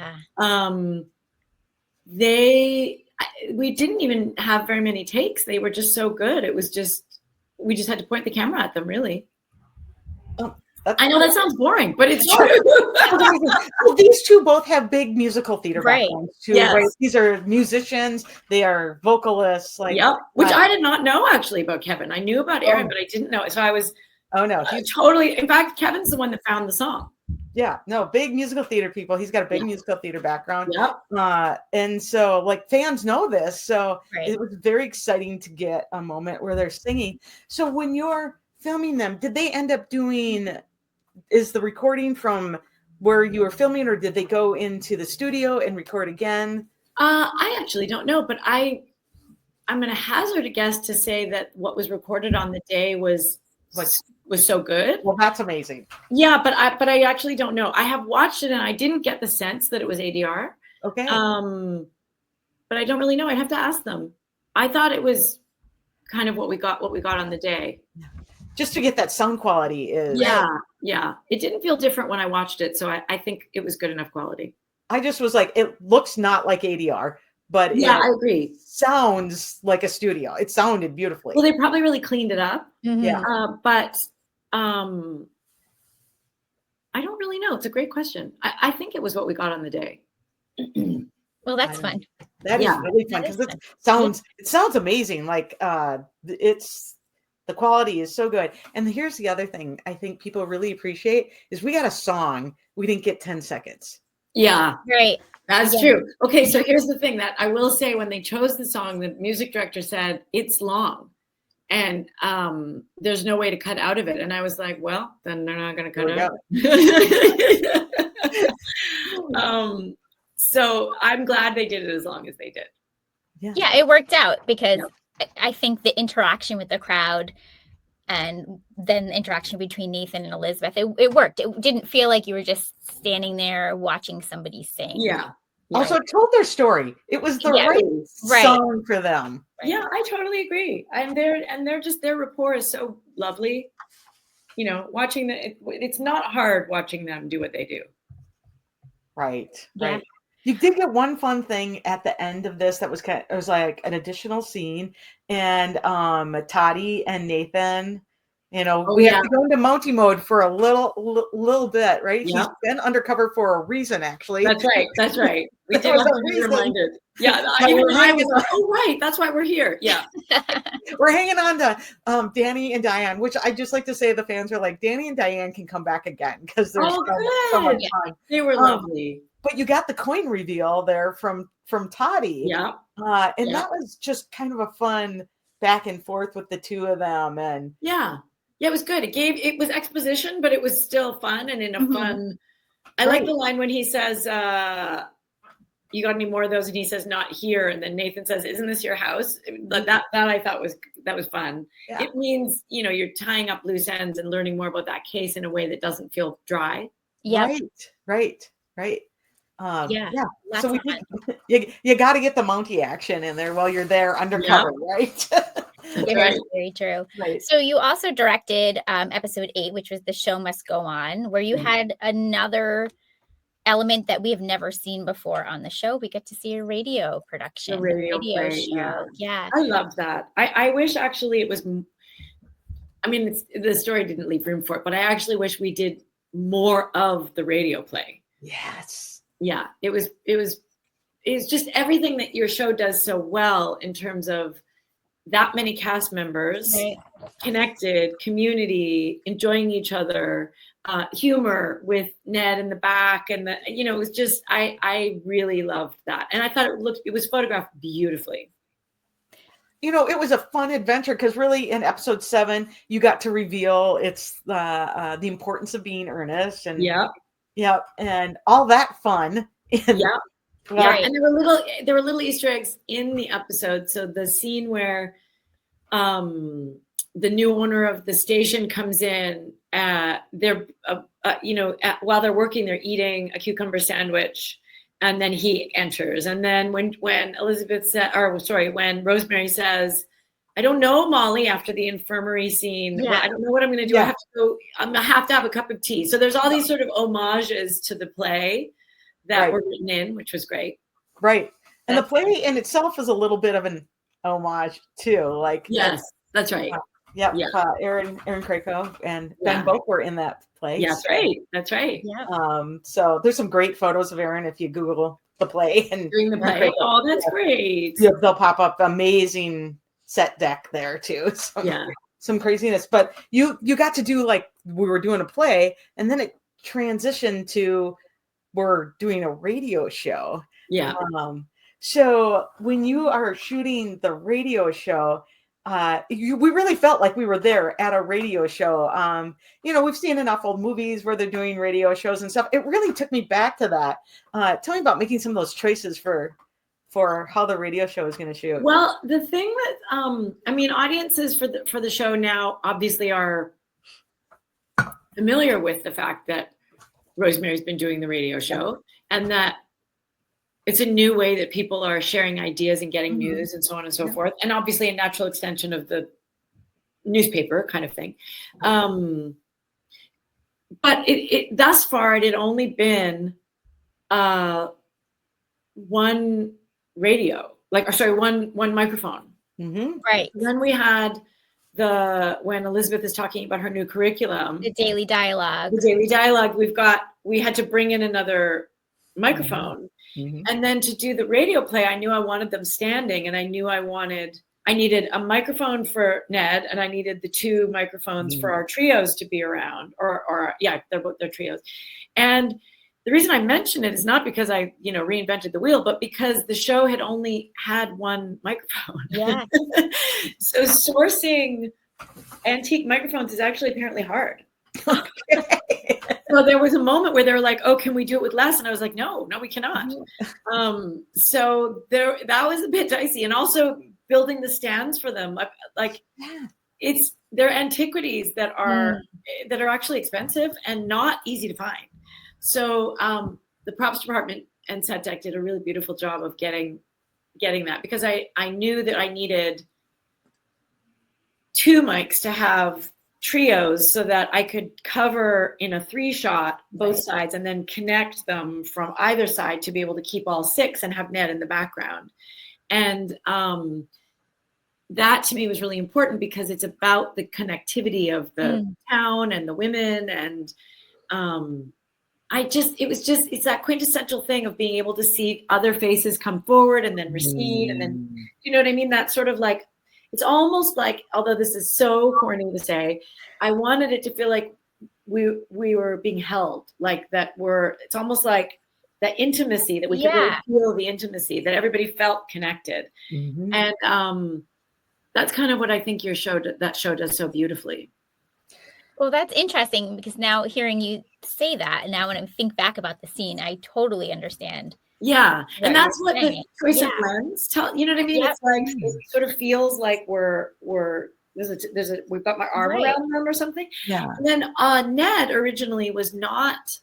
didn't even have very many takes. They were just so good. It was we just had to point the camera at them, really. I know that sounds boring, but it's true. Well, these two both have big musical theater backgrounds too. Right? These are musicians. They are vocalists. Which I did not know actually about Kevin. I knew about Aaron, but I didn't know. So I was. Oh no, totally. In fact, Kevin's the one that found the song. Yeah, no, big musical theater people. He's got a big musical theater background. And so fans know this. So it was very exciting to get a moment where they're singing. So when you're filming them, did they end up doing? Is the recording from where you were filming, or did they go into the studio and record again? I actually don't know, but I'm going to hazard a guess to say that what was recorded on the day was so good. Well, that's amazing. Yeah, but I actually don't know. I have watched it and I didn't get the sense that it was ADR. Okay. But I don't really know. I'd have to ask them. I thought it was kind of what we got on the day. Just to get that sound quality is. Yeah. It didn't feel different when I watched it, so I think it was good enough quality. I just was like, it looks not like ADR, but I agree. Sounds like a studio. It sounded beautifully. Well, they probably really cleaned it up. Yeah. But I don't really know. It's a great question. I think it was what we got on the day. Well, that's fun. That is really fun because it sounds amazing. The quality is so good. And here's the other thing I think people really appreciate is we got a song. We didn't get 10 seconds. Yeah. Right. That's true. Okay. So here's the thing that I will say, when they chose the song, the music director said it's long and there's no way to cut out of it. And I was like, well, then they're not going to cut it out. So I'm glad they did it as long as they did. Yeah, it worked out because I think the interaction with the crowd and then the interaction between Nathan and Elizabeth, it worked. It didn't feel like you were just standing there watching somebody sing. Yeah. Also, it told their story. It was the right song for them. Right. Yeah, I totally agree. And their rapport is so lovely. Watching it's not hard watching them do what they do. Right. You did get one fun thing at the end of this that was it was like an additional scene, and Toddy and Nathan, we have to go into Mountie mode for a little bit, right? Yeah. She's been undercover for a reason, actually. That's right. We did have to be reminded. Yeah, I was right. That's why we're here. Yeah. We're hanging on to Danny and Diane, which I just like to say the fans are like, Danny and Diane can come back again because there's so much fun. They were lovely. But you got the coin reveal there from Toddy. Yeah. And that was just kind of a fun back and forth with the two of them. And yeah, it was good. It was exposition, but it was still fun and in a fun. I like the line when he says, you got any more of those? And he says, not here. And then Nathan says, isn't this your house? That I thought was fun. Yeah. It means, you're tying up loose ends and learning more about that case in a way that doesn't feel dry. Yeah. Right. So you got to get the Mountie action in there while you're there undercover, right? Very true. Right. So you also directed episode 8, which was The Show Must Go On, where you had another element that we have never seen before on the show. We get to see a radio production, radio show. Yeah. I love that. I wish actually it was I mean, the story didn't leave room for it, but I actually wish we did more of the radio play. Yes. Yeah, it was just everything that your show does so well in terms of that many cast members, Right. connected, community, enjoying each other, humor with Ned in the back, and it was just I really loved that, and I thought it was photographed beautifully. It was a fun adventure because really in episode 7, you got to reveal it's the importance of being earnest and and all that fun. And, and there were little Easter eggs in the episode. So the scene where the new owner of the station comes in, they're while they're working, they're eating a cucumber sandwich. And then he enters. And then when when Rosemary says, I don't know, Molly, after the infirmary scene, well, I don't know what I'm going to do. I have to go. I'm going to have a cup of tea. So there's all these sort of homages to the play that were written in, which was great. Right. And the play in itself is a little bit of an homage too. Like, yes, that's right. Aaron Krakow and Ben both were in that play. Yeah, that's right. Yeah. So there's some great photos of Aaron if you Google the play and during the play. Oh, that's great. Yeah, they'll pop up. Amazing set deck there too. Some craziness. But you got to do, like, we were doing a play, and then it transitioned to we're doing a radio show. Yeah. So when you are shooting the radio show, we really felt like we were there at a radio show. We've seen enough old movies where they're doing radio shows and stuff. It really took me back to that. Tell me about making some of those choices for how the radio show is going to shoot. Well, the thing that audiences for the show now obviously are familiar with the fact that Rosemary's been doing the radio show, and that it's a new way that people are sharing ideas and getting news and so on and so forth. And obviously a natural extension of the newspaper kind of thing. But it thus far, it had only been one microphone. Mm-hmm. Right. Then we had when Elizabeth is talking about her new curriculum. The daily dialogue. We had to bring in another microphone. Mm-hmm. And then to do the radio play, I knew I wanted them standing, and I knew I needed a microphone for Ned, and I needed the 2 microphones for our trios to be around, they're trios. And the reason I mention it is not because I, reinvented the wheel, but because the show had only had one microphone. Yeah. So sourcing antique microphones is actually apparently hard. So there was a moment where they were like, "Oh, can we do it with less?" And I was like, "No, we cannot." So that was a bit dicey, and also building the stands for them, they're antiquities that are actually expensive and not easy to find. So the props department and set deck did a really beautiful job of getting that, because I knew that I needed 2 mics to have trios so that I could cover in a 3-shot both sides and then connect them from either side to be able to keep all 6 and have Ned in the background. And that to me was really important, because it's about the connectivity of the town and the women. And it's that quintessential thing of being able to see other faces come forward and then recede. And then, you know what I mean? That sort of like, it's almost like, although this is so corny to say, I wanted it to feel like we were being held, like that it's almost like that intimacy, that we could really feel the intimacy, that everybody felt connected. Mm-hmm. And that's kind of what I think that show does so beautifully. Well, that's interesting, because now hearing you say that, and now when I think back about the scene, I totally understand. Yeah, and that's what the choice of lens you know what I mean? It's like, it sort of feels like we've got my arm around them or something. Yeah. And then Ned originally was not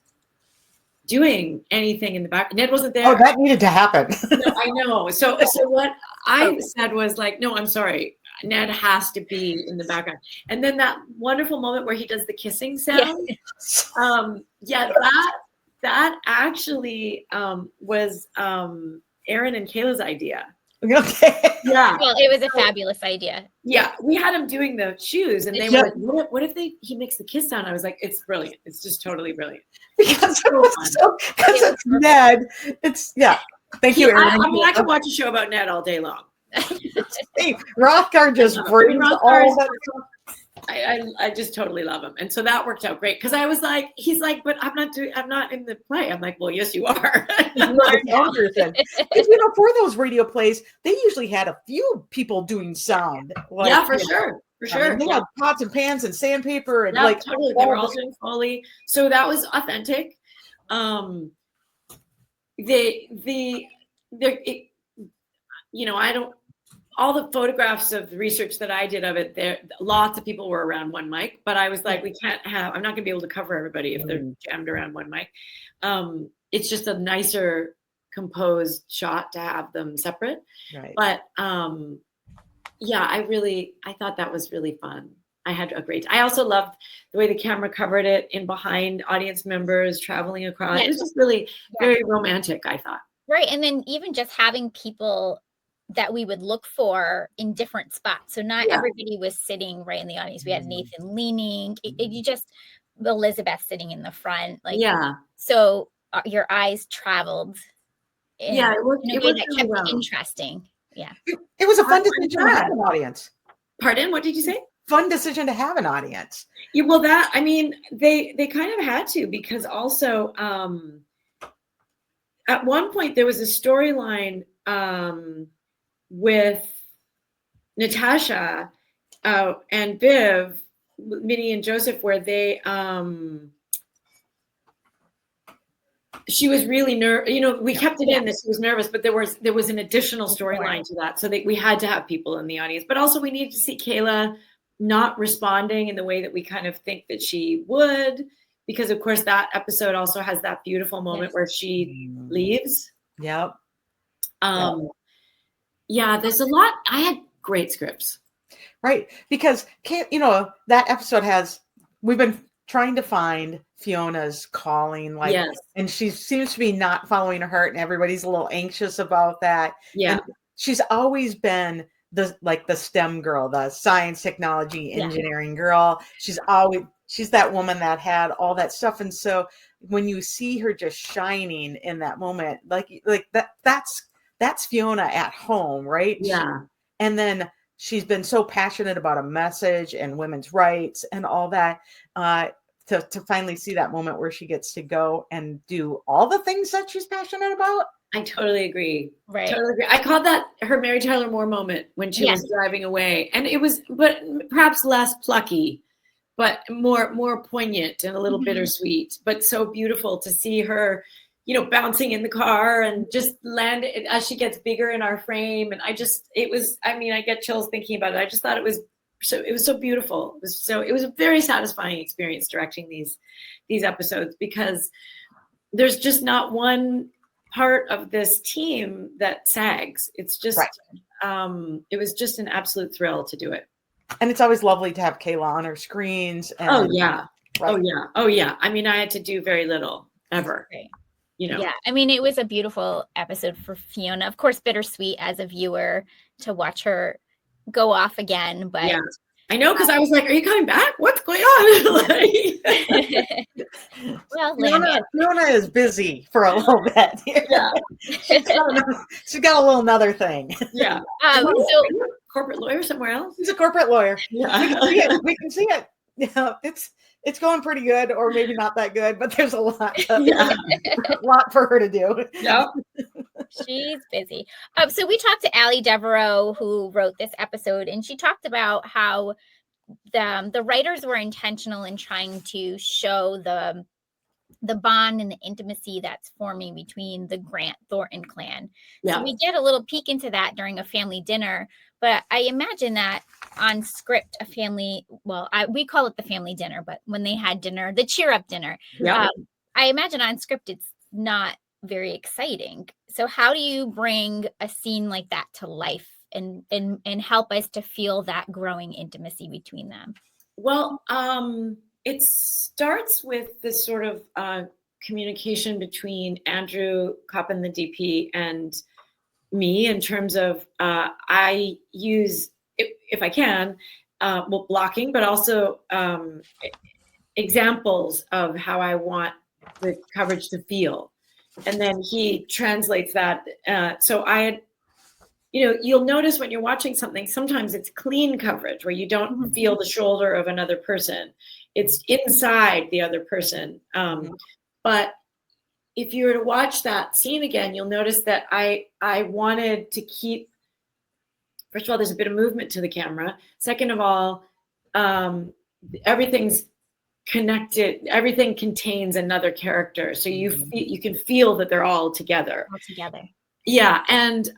doing anything in the back. Ned wasn't there. Oh, that needed to happen. No, I know. So what I said was like, no, I'm sorry. Ned has to be in the background. And then that wonderful moment where he does the kissing sound. That actually was Aaron and Kayla's idea. Okay. Yeah. Well, it was a fabulous idea. Yeah, we had him doing the shoes, and they were like, "What if he makes the kiss sound?" I was like, "It's brilliant. It's just totally brilliant." Because it's Ned. It's Thank you, Erin. I mean, I could watch a show about Ned all day long. Rothgar just brings all that. I just totally love him, and so that worked out great because I was like, he's like, but I'm not in the play. I'm like, well, yes, you are. Because for those radio plays, they usually had a few people doing sound. Like, for sure. They had pots and pans and sandpaper and totally. They were all doing Foley, so that was authentic. I don't. All the photographs of the research that I did of it, there lots of people were around one mic, but I was like, I'm not going to be able to cover everybody if they're jammed around one mic. It's just a nicer composed shot to have them separate. Right. But I thought that was really fun. I had a great, I also loved the way the camera covered it in behind audience members traveling across. Yes. It was just really very romantic, I thought. Right. And then even just having people that we would look for in different spots. So not everybody was sitting right in the audience. We had Nathan leaning, you just, Elizabeth sitting in the front. So your eyes traveled. It worked really kept it interesting. Yeah. It was a fun decision to have an audience. Pardon? What did you say? Fun decision to have an audience. Yeah, well, they kind of had to, because also at one point there was a storyline with Natasha and Viv, Minnie and Joseph, where they she was really we kept it in that she was nervous, but there was an additional storyline to that, so that we had to have people in the audience. But also we needed to see Kayla not responding in the way that we kind of think that she would, because of course that episode also has that beautiful moment where she leaves. Yep. Yeah, there's a lot. I had great scripts. Right. Because, that episode we've been trying to find Fiona's calling, and she seems to be not following her heart, and everybody's a little anxious about that. Yeah. And she's always been the STEM girl, the science, technology, engineering girl. She's that woman that had all that stuff. And so when you see her just shining in that moment, that's Fiona at home, right? Yeah. And then she's been so passionate about a message and women's rights and all that, to finally see that moment where she gets to go and do all the things that she's passionate about. I totally agree. Right. Totally agree. I called that her Mary Tyler Moore moment when she was driving away. And it was, but perhaps less plucky, but more poignant and a little bittersweet, but so beautiful to see her, bouncing in the car and just land as she gets bigger in our frame. And I get chills thinking about it. I just thought it was so beautiful. It was a very satisfying experience directing these episodes, because there's just not one part of this team that sags. It's just, it was just an absolute thrill to do it. And it's always lovely to have Kayla on our screens. And, Oh yeah. I mean, I had to do very little ever. Right. Yeah, I mean, it was a beautiful episode for Fiona. Of course, bittersweet as a viewer to watch her go off again, but I know, because I was like, "Are you coming back? What's going on?" Well, Fiona is busy for a little bit. Yeah, she's got a little another thing. Yeah, corporate lawyer somewhere else. She's a corporate lawyer. Yeah, we can see it. Yeah, it's going pretty good, or maybe not that good, but there's a lot for her to do. Yeah. She's busy. So we talked to Allie Devereaux, who wrote this episode, and she talked about how the writers were intentional in trying to show the bond and the intimacy that's forming between the Grant Thornton clan. Yeah. So we get a little peek into that during a family dinner, but I imagine that on script, a family, we call it the family dinner, but when they had dinner, the cheer up dinner, I imagine on script, it's not very exciting. So how do you bring a scene like that to life and help us to feel that growing intimacy between them? Well, it starts with this sort of communication between Andrew Coppin, the DP, and me in terms of I use, if I can, well, blocking, but also examples of how I want the coverage to feel. And then he translates that. So I had, you'll notice when you're watching something, sometimes it's clean coverage where you don't feel the shoulder of another person. It's inside the other person. But if you were to watch that scene again, you'll notice that I wanted to keep, first of all, there's a bit of movement to the camera. Second of all, everything's connected. Everything contains another character. So you can feel that they're all together. All together. Yeah. And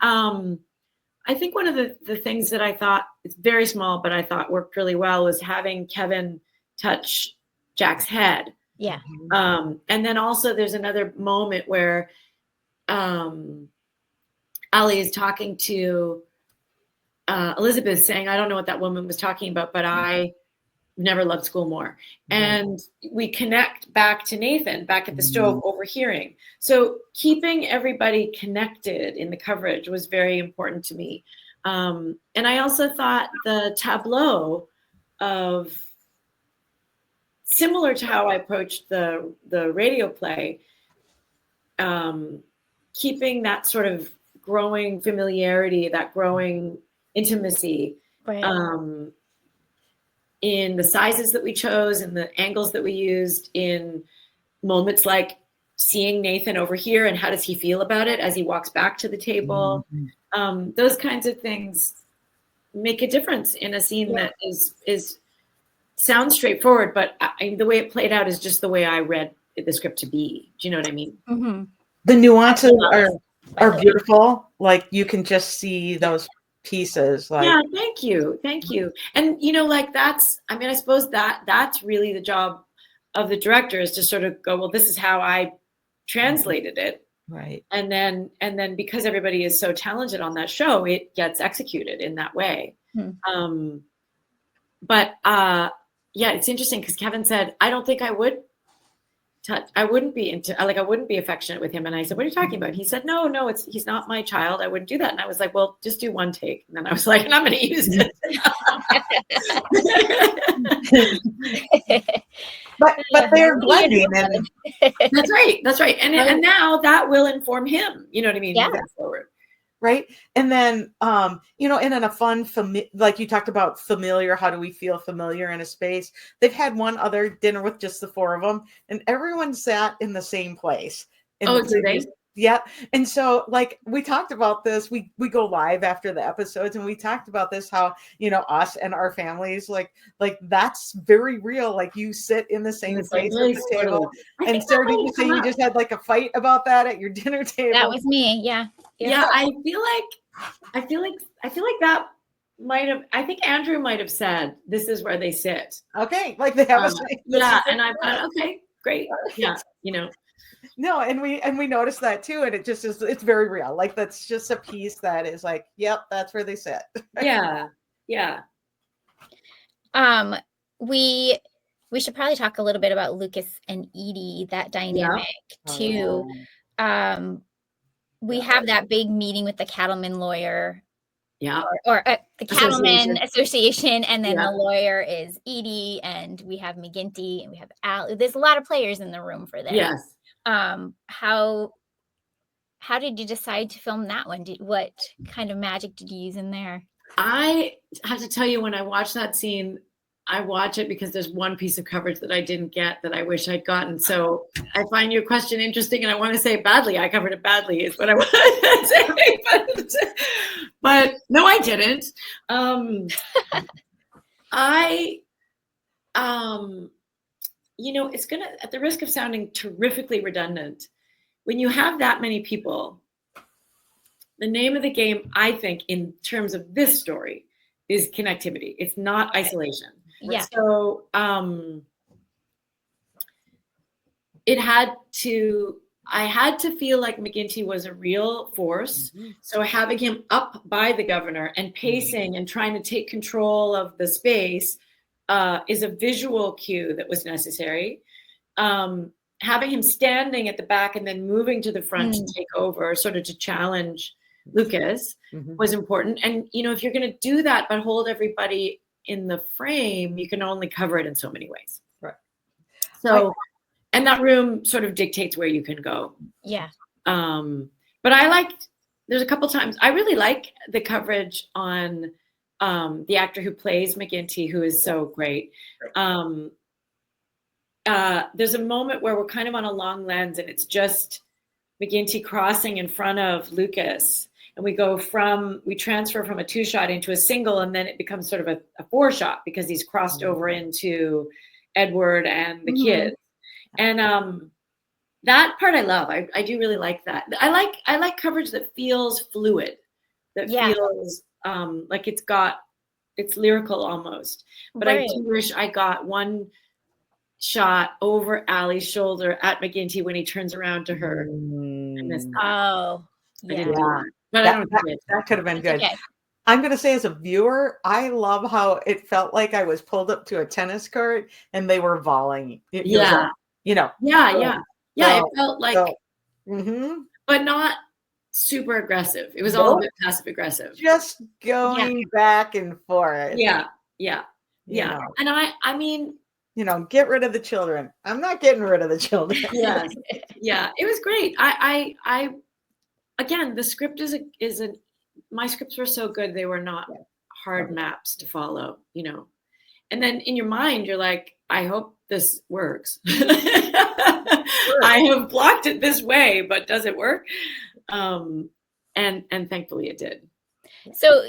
I think one of the things that I thought, it's very small, but I thought worked really well, was having Kevin touch Jack's head. Yeah. And then also there's another moment where Ali is talking to Elizabeth, saying, I don't know what that woman was talking about, but I never loved school more. And we connect back to Nathan, back at the stove, overhearing. So keeping everybody connected in the coverage was very important to me. And I also thought the tableau of, similar to how I approached the radio play, keeping that sort of growing familiarity, that growing intimacy, right. In the sizes that we chose, in the angles that we used, in moments like seeing Nathan over here and how does he feel about it as he walks back to the table. Those kinds of things make a difference in a scene that is sounds straightforward, but the way it played out is just the way I read the script to be. Do you know what I mean? The nuances are beautiful. Like you can just see those pieces. Like, yeah, thank you. And I suppose that's really the job of the director, is to sort of go, well, this is how I translated it, right? And then because everybody is so talented on that show, it gets executed in that way. But yeah, it's interesting because Kevin said, I don't think I would I wouldn't be I wouldn't be affectionate with him. And I said, what are you talking about? He said, no, he's not my child. I wouldn't do that. And I was like, well, just do one take. And then I was like, and I'm going to use it. but they're blending. And that's right. And now that will inform him. You know what I mean? Yeah. Moving forward. Right. And then, and in a fun, like you talked about familiar, how do we feel familiar in a space? They've had one other dinner with just the four of them, and everyone sat in the same place. Do they? Yeah. And so like we talked about this, we go live after the episodes, and we talked about this, how, us and our families, like that's very real. Like you sit in the same place at the table. And Sarah, did you say you just had like a fight about that at your dinner table? That was me. Yeah. Yeah. I feel like that might have, I think Andrew might have said, this is where they sit. Okay. Like they have a yeah. And I thought, okay, great. Yeah. No, and we noticed that too, and it just is, it's very real. Like that's just a piece that is like, yep, that's where they sit. Yeah. We should probably talk a little bit about Lucas and Edie, that dynamic too. We have that big meeting with the cattleman lawyer. Yeah. Or the Cattlemen Association, and then the lawyer is Edie, and we have McGinty, and we have Al. There's a lot of players in the room for this. Yes. How did you decide to film that one? What kind of magic did you use in there? I have to tell you, when I watch that scene, I watch it because there's one piece of coverage that I didn't get that I wish I'd gotten. So I find your question interesting, and I want to say badly. I covered it badly is what I want to say. But no, I didn't. It's going to, at the risk of sounding terrifically redundant, when you have that many people, the name of the game, I think, in terms of this story, is connectivity. It's not isolation. Yeah. So I had to feel like McGinty was a real force. Mm-hmm. So having him up by the governor and pacing and trying to take control of the space is a visual cue that was necessary. Having him standing at the back and then moving to the front to take over, sort of to challenge Lucas was important. And, you know, if you're going to do that, but hold everybody in the frame, you can only cover it in so many ways. Right. So, and that room sort of dictates where you can go. Yeah. But there's a couple times, I really like the coverage on the actor who plays McGinty, who is so great. There's a moment where we're kind of on a long lens and it's just McGinty crossing in front of Lucas. And we transfer from a 2-shot into a single, and then it becomes sort of a 4-shot because he's crossed over into Edward and the kids. And that part I love. I do really like that. I like coverage that feels fluid, that feels like it's lyrical almost. But I do wish I got one shot over Allie's shoulder at McGinty when he turns around to her. Oh, yeah. But that could have been good. Okay. I'm going to say, as a viewer, I love how it felt like I was pulled up to a tennis court and they were volleying. It felt like, but not super aggressive. It was all a bit passive aggressive. Just going back and forth. Yeah. And I mean, you know, get rid of the children. I'm not getting rid of the children. Yeah. It was great. I again, the script my scripts were so good. They were not hard maps to follow, you know. And then in your mind, you're like, I hope this works. I have blocked it this way, but does it work? And thankfully it did. So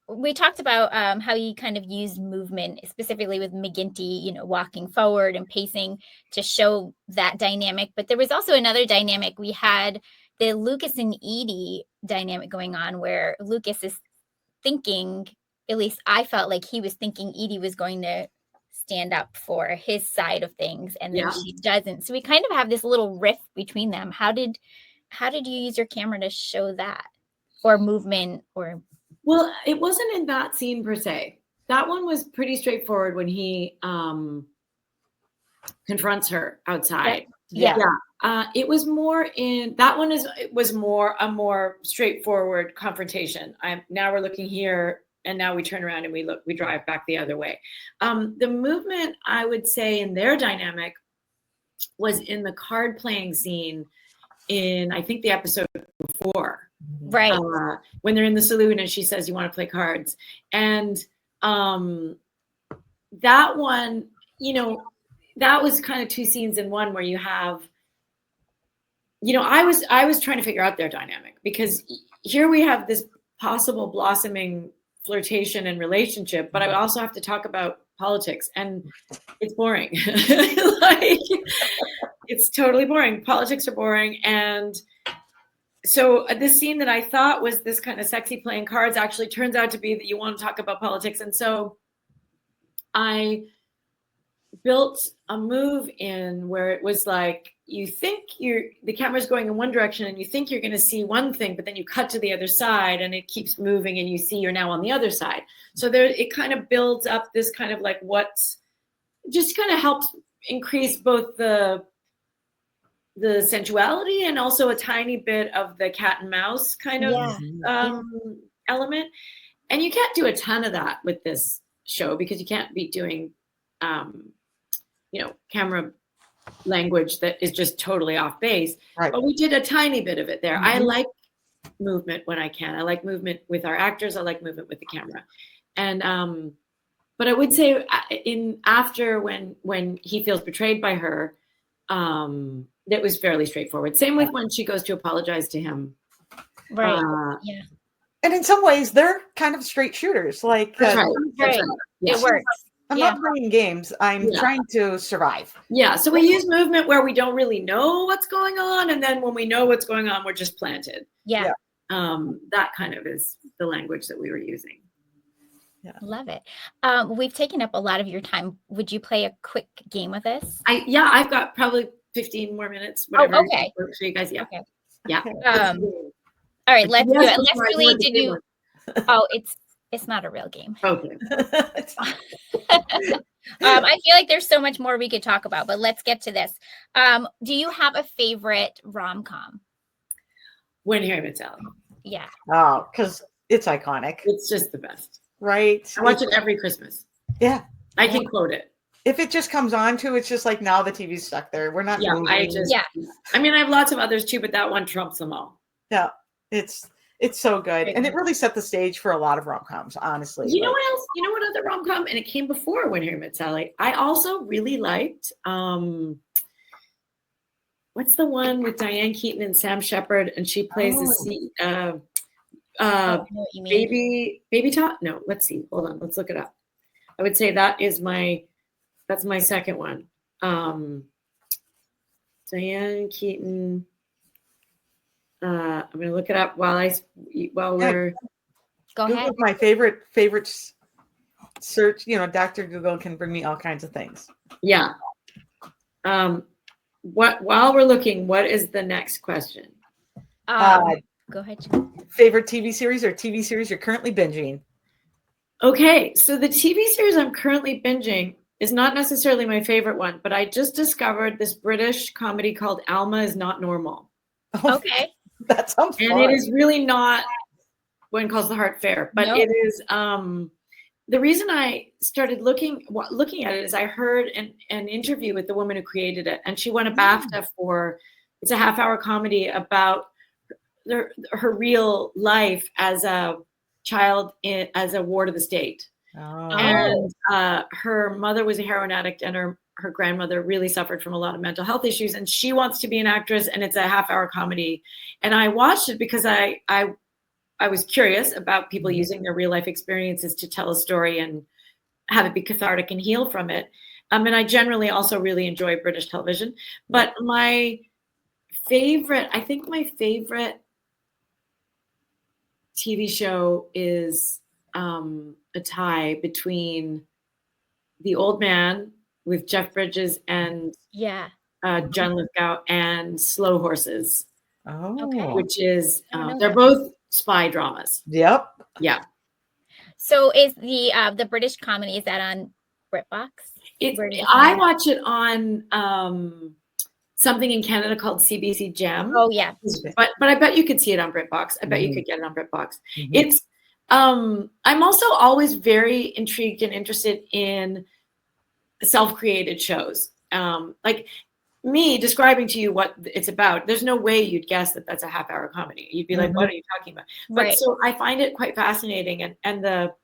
we talked about how you kind of used movement, specifically with McGinty, you know, walking forward and pacing to show that dynamic. But there was also another dynamic. We had the Lucas and Edie dynamic going on, where Lucas is thinking, at least I felt like he was thinking Edie was going to stand up for his side of things, and then she doesn't. So we kind of have this little rift between them. How did you use your camera to show that, or movement, or? Well, it wasn't in that scene per se. That one was pretty straightforward when he confronts her outside. Yeah. It was more in that one. It was more a more straightforward confrontation. Now we're looking here, and now we turn around and we drive back the other way. The movement, I would say, in their dynamic was in the card playing scene in, I think, the episode before. Right. When they're in the saloon and she says, "You want to play cards?" And that one, you know, that was kind of two scenes in one, where you have, you know, I was trying to figure out their dynamic, because here we have this possible blossoming flirtation and relationship, but I would also have to talk about politics, and it's boring. Like, it's totally boring. Politics are boring. And so this scene that I thought was this kind of sexy playing cards actually turns out to be that you want to talk about politics. And so I built a move in where it was like, you think the camera's going in one direction and you think you're going to see one thing, but then you cut to the other side and it keeps moving and you see you're now on the other side. So it kind of builds up this kind of like just kind of helps increase both the sensuality and also a tiny bit of the cat and mouse kind of element. And you can't do a ton of that with this show, because you can't be doing camera language that is just totally off base. Right. But we did a tiny bit of it there. I like movement when I can. I like movement with our actors. I like movement with the camera. And but I would say after when he feels betrayed by her, that was fairly straightforward. Same with when she goes to apologize to him. Right. Yeah. And in some ways, they're kind of straight shooters. Like, that's right. That's right. It works. I'm not playing games. I'm trying to survive. Yeah. So we use movement where we don't really know what's going on. And then when we know what's going on, we're just planted. Yeah. That kind of is the language that we were using. Yeah. Love it. We've taken up a lot of your time. Would you play a quick game with us? I've got probably 15 more minutes. Whatever. Oh, okay. For you guys. Yeah. Okay. Yeah. All right. Let's do it. Let's really do. Oh, it's not a real game. Okay. I feel like there's so much more we could talk about, but let's get to this. Do you have a favorite rom-com? When Harry Met Sally. Yeah. Oh, because it's iconic. It's just the best. Right. I watch it every Christmas. Yeah. I can quote it. If it just comes on to, it's just like now the TV's stuck there. We're not moving. I mean, I have lots of others too, but that one trumps them all. Yeah. It's so good. And it really set the stage for a lot of rom-coms, honestly. You know what else? You know what other rom-com? And it came before When Harry Met Sally. I also really liked what's the one with Diane Keaton and Sam Shepard, and she plays baby top? No, let's see. Hold on, let's look it up. I would say that's my second one. Diane Keaton. I'm gonna look it up while we're go ahead. My favorite search. Dr. Google can bring me all kinds of things. Yeah. While we're looking, what is the next question? Go ahead. Favorite TV series or TV series you're currently binging? Okay, so the TV series I'm currently binging is not necessarily my favorite one, but I just discovered this British comedy called Alma is Not Normal. Okay. That sounds fun. And it is really not When Calls the Heart Fair, but it is the reason I started looking at it is I heard an interview with the woman who created it, and she won a BAFTA for, it's a half-hour comedy about her real life as a child as a ward of the state. And her mother was a heroin addict, and her grandmother really suffered from a lot of mental health issues, and she wants to be an actress, and it's a half-hour comedy. And I watched it because I was curious about people using their real life experiences to tell a story and have it be cathartic and heal from it. And I generally also really enjoy British television. But my favorite TV show is a tie between The Old Man with Jeff Bridges and John Lithgow and Slow Horses. Which is they're both spy dramas. Yep. Yeah. So is the British comedy, is that on BritBox? I watch it on something in Canada called CBC Gem. Oh yeah. But I bet you could see it on BritBox. I bet you could get it on BritBox. It's I'm also always very intrigued and interested in self-created shows. Like me describing to you what it's about, there's no way you'd guess that that's a half-hour comedy. You'd be like, what are you talking about? But so I find it quite fascinating. And the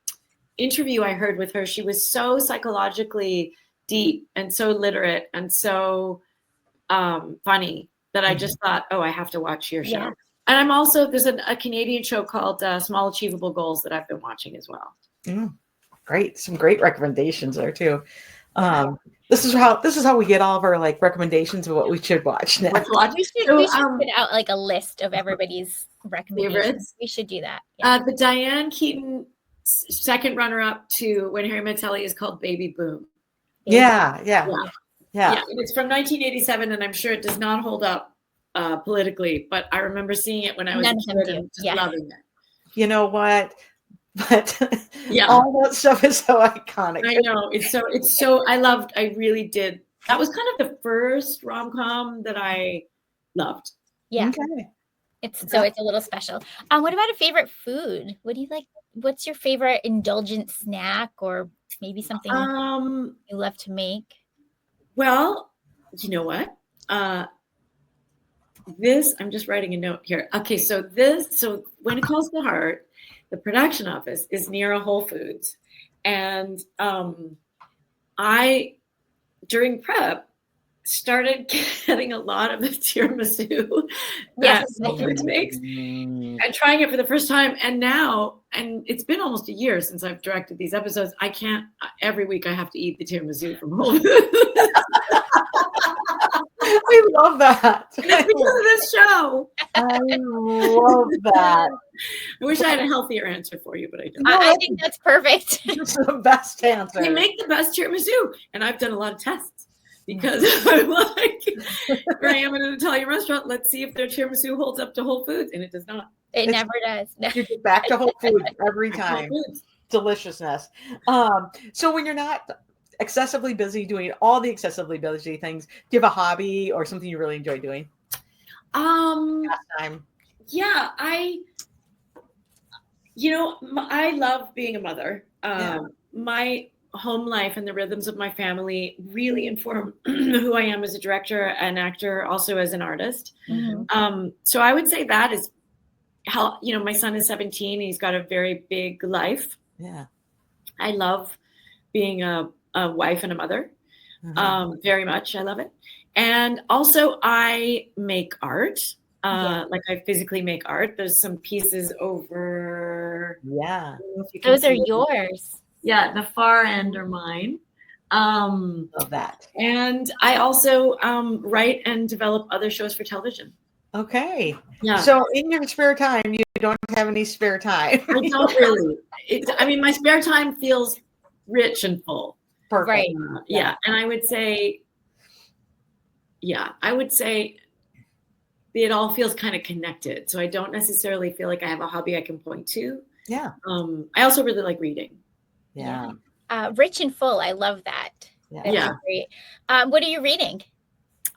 interview I heard with her, she was so psychologically deep and so literate and so funny that I just thought, I have to watch your show. Yeah. And I'm also, there's a Canadian show called Small Achievable Goals that I've been watching as well. Great. Some great recommendations there too. This is how we get all of our recommendations of what we should watch now. We should put out a list of everybody's recommendations. Favorites. We should do that. Yeah. The Diane Keaton second runner-up to When Harry Met Sally is called Baby Boom. Yeah. And it's from 1987, and I'm sure it does not hold up politically, but I remember seeing it when I was a kid and just loving it. You know what? But all that stuff is so iconic. I know. I really did. That was kind of the first rom-com that I loved. Yeah. Okay. It's a little special. What about a favorite food? What do you like? What's your favorite indulgent snack, or maybe something you love to make? Well, you know what? I'm just writing a note here. Okay, so When It Calls the Heart, the production office is near a Whole Foods. And I, during prep, started getting a lot of the tiramisu that Whole Foods makes and trying it for the first time. And it's been almost a year since I've directed these episodes. Every week I have to eat the tiramisu from Whole Foods. I love that. And it's because of this show. I love that. I wish I had a healthier answer for you, but I don't. I think that's perfect. It's the best answer. They make the best tiramisu, and I've done a lot of tests because I'm like, here I am in an Italian restaurant. Let's see if their tiramisu holds up to Whole Foods, and it does not. It never does. You get back to Whole Foods every time. Deliciousness. So when you're not excessively busy doing all the excessively busy things, do you have a hobby or something you really enjoy doing? Pastime. Yeah, I love being a mother. Yeah. My home life and the rhythms of my family really inform who I am as a director, an actor, also as an artist. So I would say that is how, my son is 17. He's got a very big life. Yeah. I love being a wife and a mother. Very much. I love it. And also I make art. Like I physically make art. There's some pieces over. Yeah. Those are yours. Yeah. The far end are mine. Love that. And I also write and develop other shows for television. Okay. Yeah. So in your spare time, you don't have any spare time. I don't really. My spare time feels rich and full. Perfect. Right. Yeah. And I would say it all feels kind of connected. So I don't necessarily feel like I have a hobby I can point to. Yeah. I also really like reading. Yeah. Rich and full. I love that. Yeah. Great. What are you reading?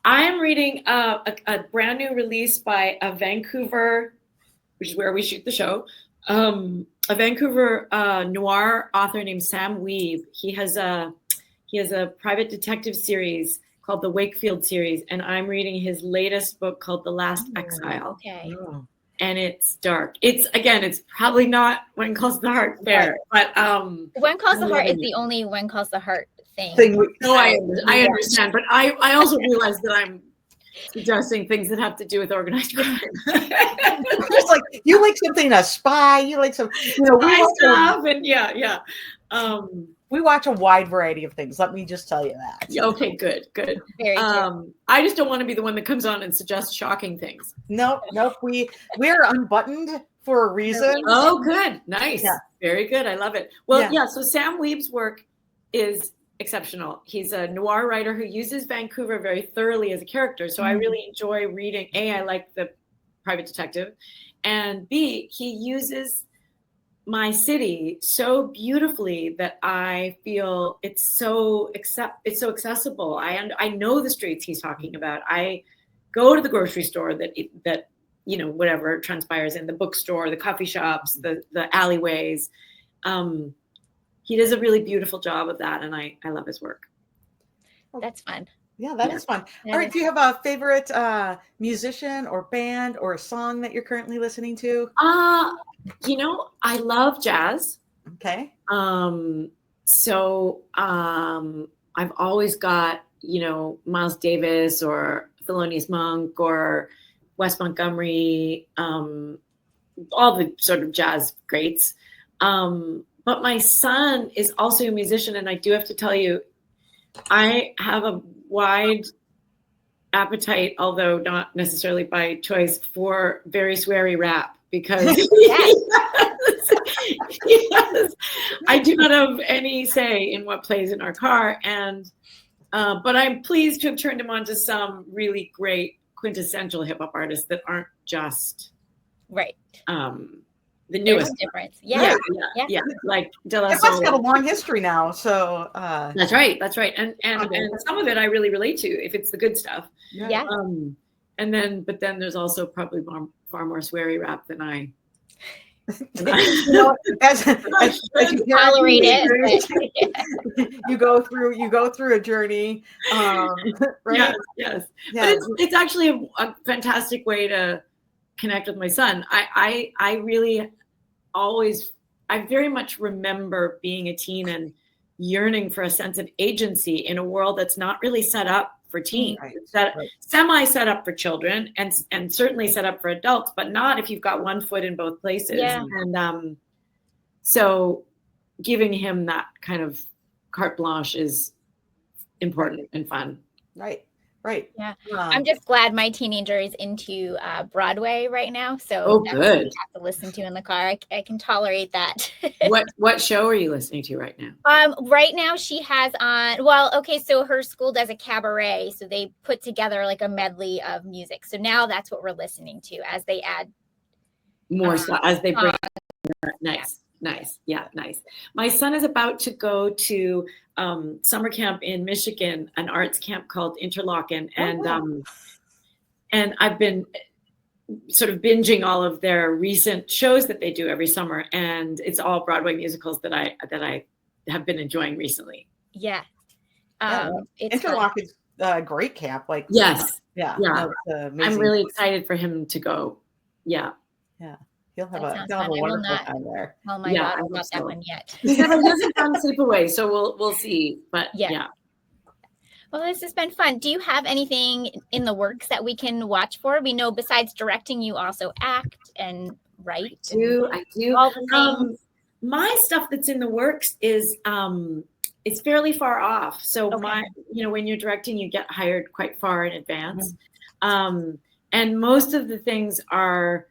I am reading a brand new release by a Vancouver, which is where we shoot the show, a Vancouver noir author named Sam Weave. He has a private detective series called the Wakefield series, and I'm reading his latest book called The Last Exile. Okay. And it's dark. It's probably not When Calls the Heart fair, but When Calls the Heart is the only When Calls the Heart thing. No, I understand, but I also realize that I'm suggesting things that have to do with organized crime. Just like you like something, a spy, you like some, spy stuff, and yeah. We watch a wide variety of things. Let me just tell you that. Okay, good. Very good. I just don't want to be the one that comes on and suggests shocking things. Nope. We're unbuttoned for a reason. Oh, good. Nice. Yeah. Very good. I love it. Well, yeah. So Sam Weave's work is exceptional. He's a noir writer who uses Vancouver very thoroughly as a character. So I really enjoy reading. A, I like the private detective, and B, he uses my city so beautifully that I feel it's so accessible. I know the streets he's talking about. I go to the grocery store that whatever transpires in the bookstore, the coffee shops, the alleyways. He does a really beautiful job of that, and I love his work. That's fun. Yeah, that is fun. All right, do you have a favorite musician or band or a song that you're currently listening to? I love jazz. Okay. So I've always got, Miles Davis or Thelonious Monk or Wes Montgomery, all the sort of jazz greats. But my son is also a musician, and I do have to tell you, I have a wide appetite, although not necessarily by choice, for very sweary rap, because yes, I do not have any say in what plays in our car, and but I'm pleased to have turned him on to some really great quintessential hip hop artists that aren't just right. The newest difference. Yeah. Like De La Soul. It's got a long history now, so that's right. And some of it I really relate to if it's the good stuff. Yeah. But then there's also probably far more sweary rap than I. As you tolerate it, you go through a journey, right? Yes. But it's actually a fantastic way to connect with my son. I really I very much remember being a teen and yearning for a sense of agency in a world that's not really set up for teens. Right. It's semi set up for children and certainly set up for adults, but not if you've got one foot in both places. Yeah. And so giving him that kind of carte blanche is important and fun. Right. Yeah. I'm just glad my teenager is into Broadway right now. So that's good. What we have to listen to in the car. I can tolerate that. What show are you listening to right now? Right now she has on, so her school does a cabaret. So they put together like a medley of music. So now that's what we're listening to as they add more stuff, as they bring. Nice. Yeah, nice. My son is about to go to summer camp in Michigan, an arts camp called Interlochen, and I've been sort of binging all of their recent shows that they do every summer, and it's all Broadway musicals that I have been enjoying recently. Yeah. It's Interlock is great, Cap. Like, yes. Yeah. I'm really excited for him to go. Yeah. Yeah. He'll have a wonderful time there. Oh my God, I've not that one yet. He hasn't done Sleepaway, so we'll see. But yeah. Well, this has been fun. Do you have anything in the works that we can watch for? We know besides directing, you also act and write. I do. All the things. My stuff that's in the works is it's fairly far off. So when you're directing, you get hired quite far in advance. Mm-hmm. And most of the things are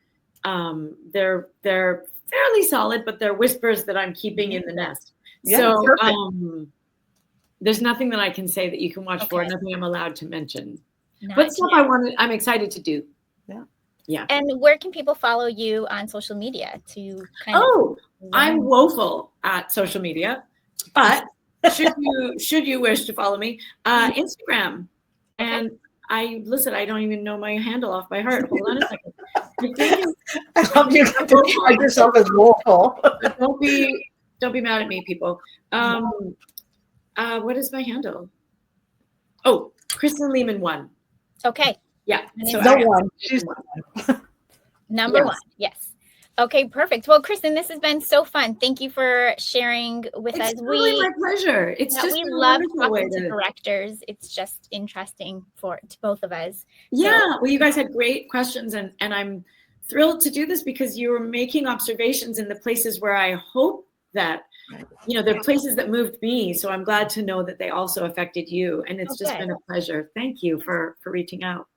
they're fairly solid, but they're whispers that I'm keeping in the nest. Yeah, so there's nothing that I can say that you can watch for, nothing I'm allowed to mention. But stuff I'm excited to do. Yeah. Yeah. And where can people follow you on social media to I'm woeful at social media, but should you wish to follow me, Instagram. And I don't even know my handle off by heart. Hold on a second. I love you to describe yourself as woeful. Don't be mad at me, people. What is my handle? Oh, Kristin Lehman 1. Okay. Yeah. So one. She's number one. Yes. Okay, perfect. Well, Kristin, this has been so fun. Thank you for sharing with us. It's really my pleasure. It's just we love talking to directors. It's just interesting to both of us. Yeah. Well, you guys had great questions, and I'm thrilled to do this because you were making observations in the places where I hope that, the places that moved me. So I'm glad to know that they also affected you. And it's just been a pleasure. Thank you for reaching out.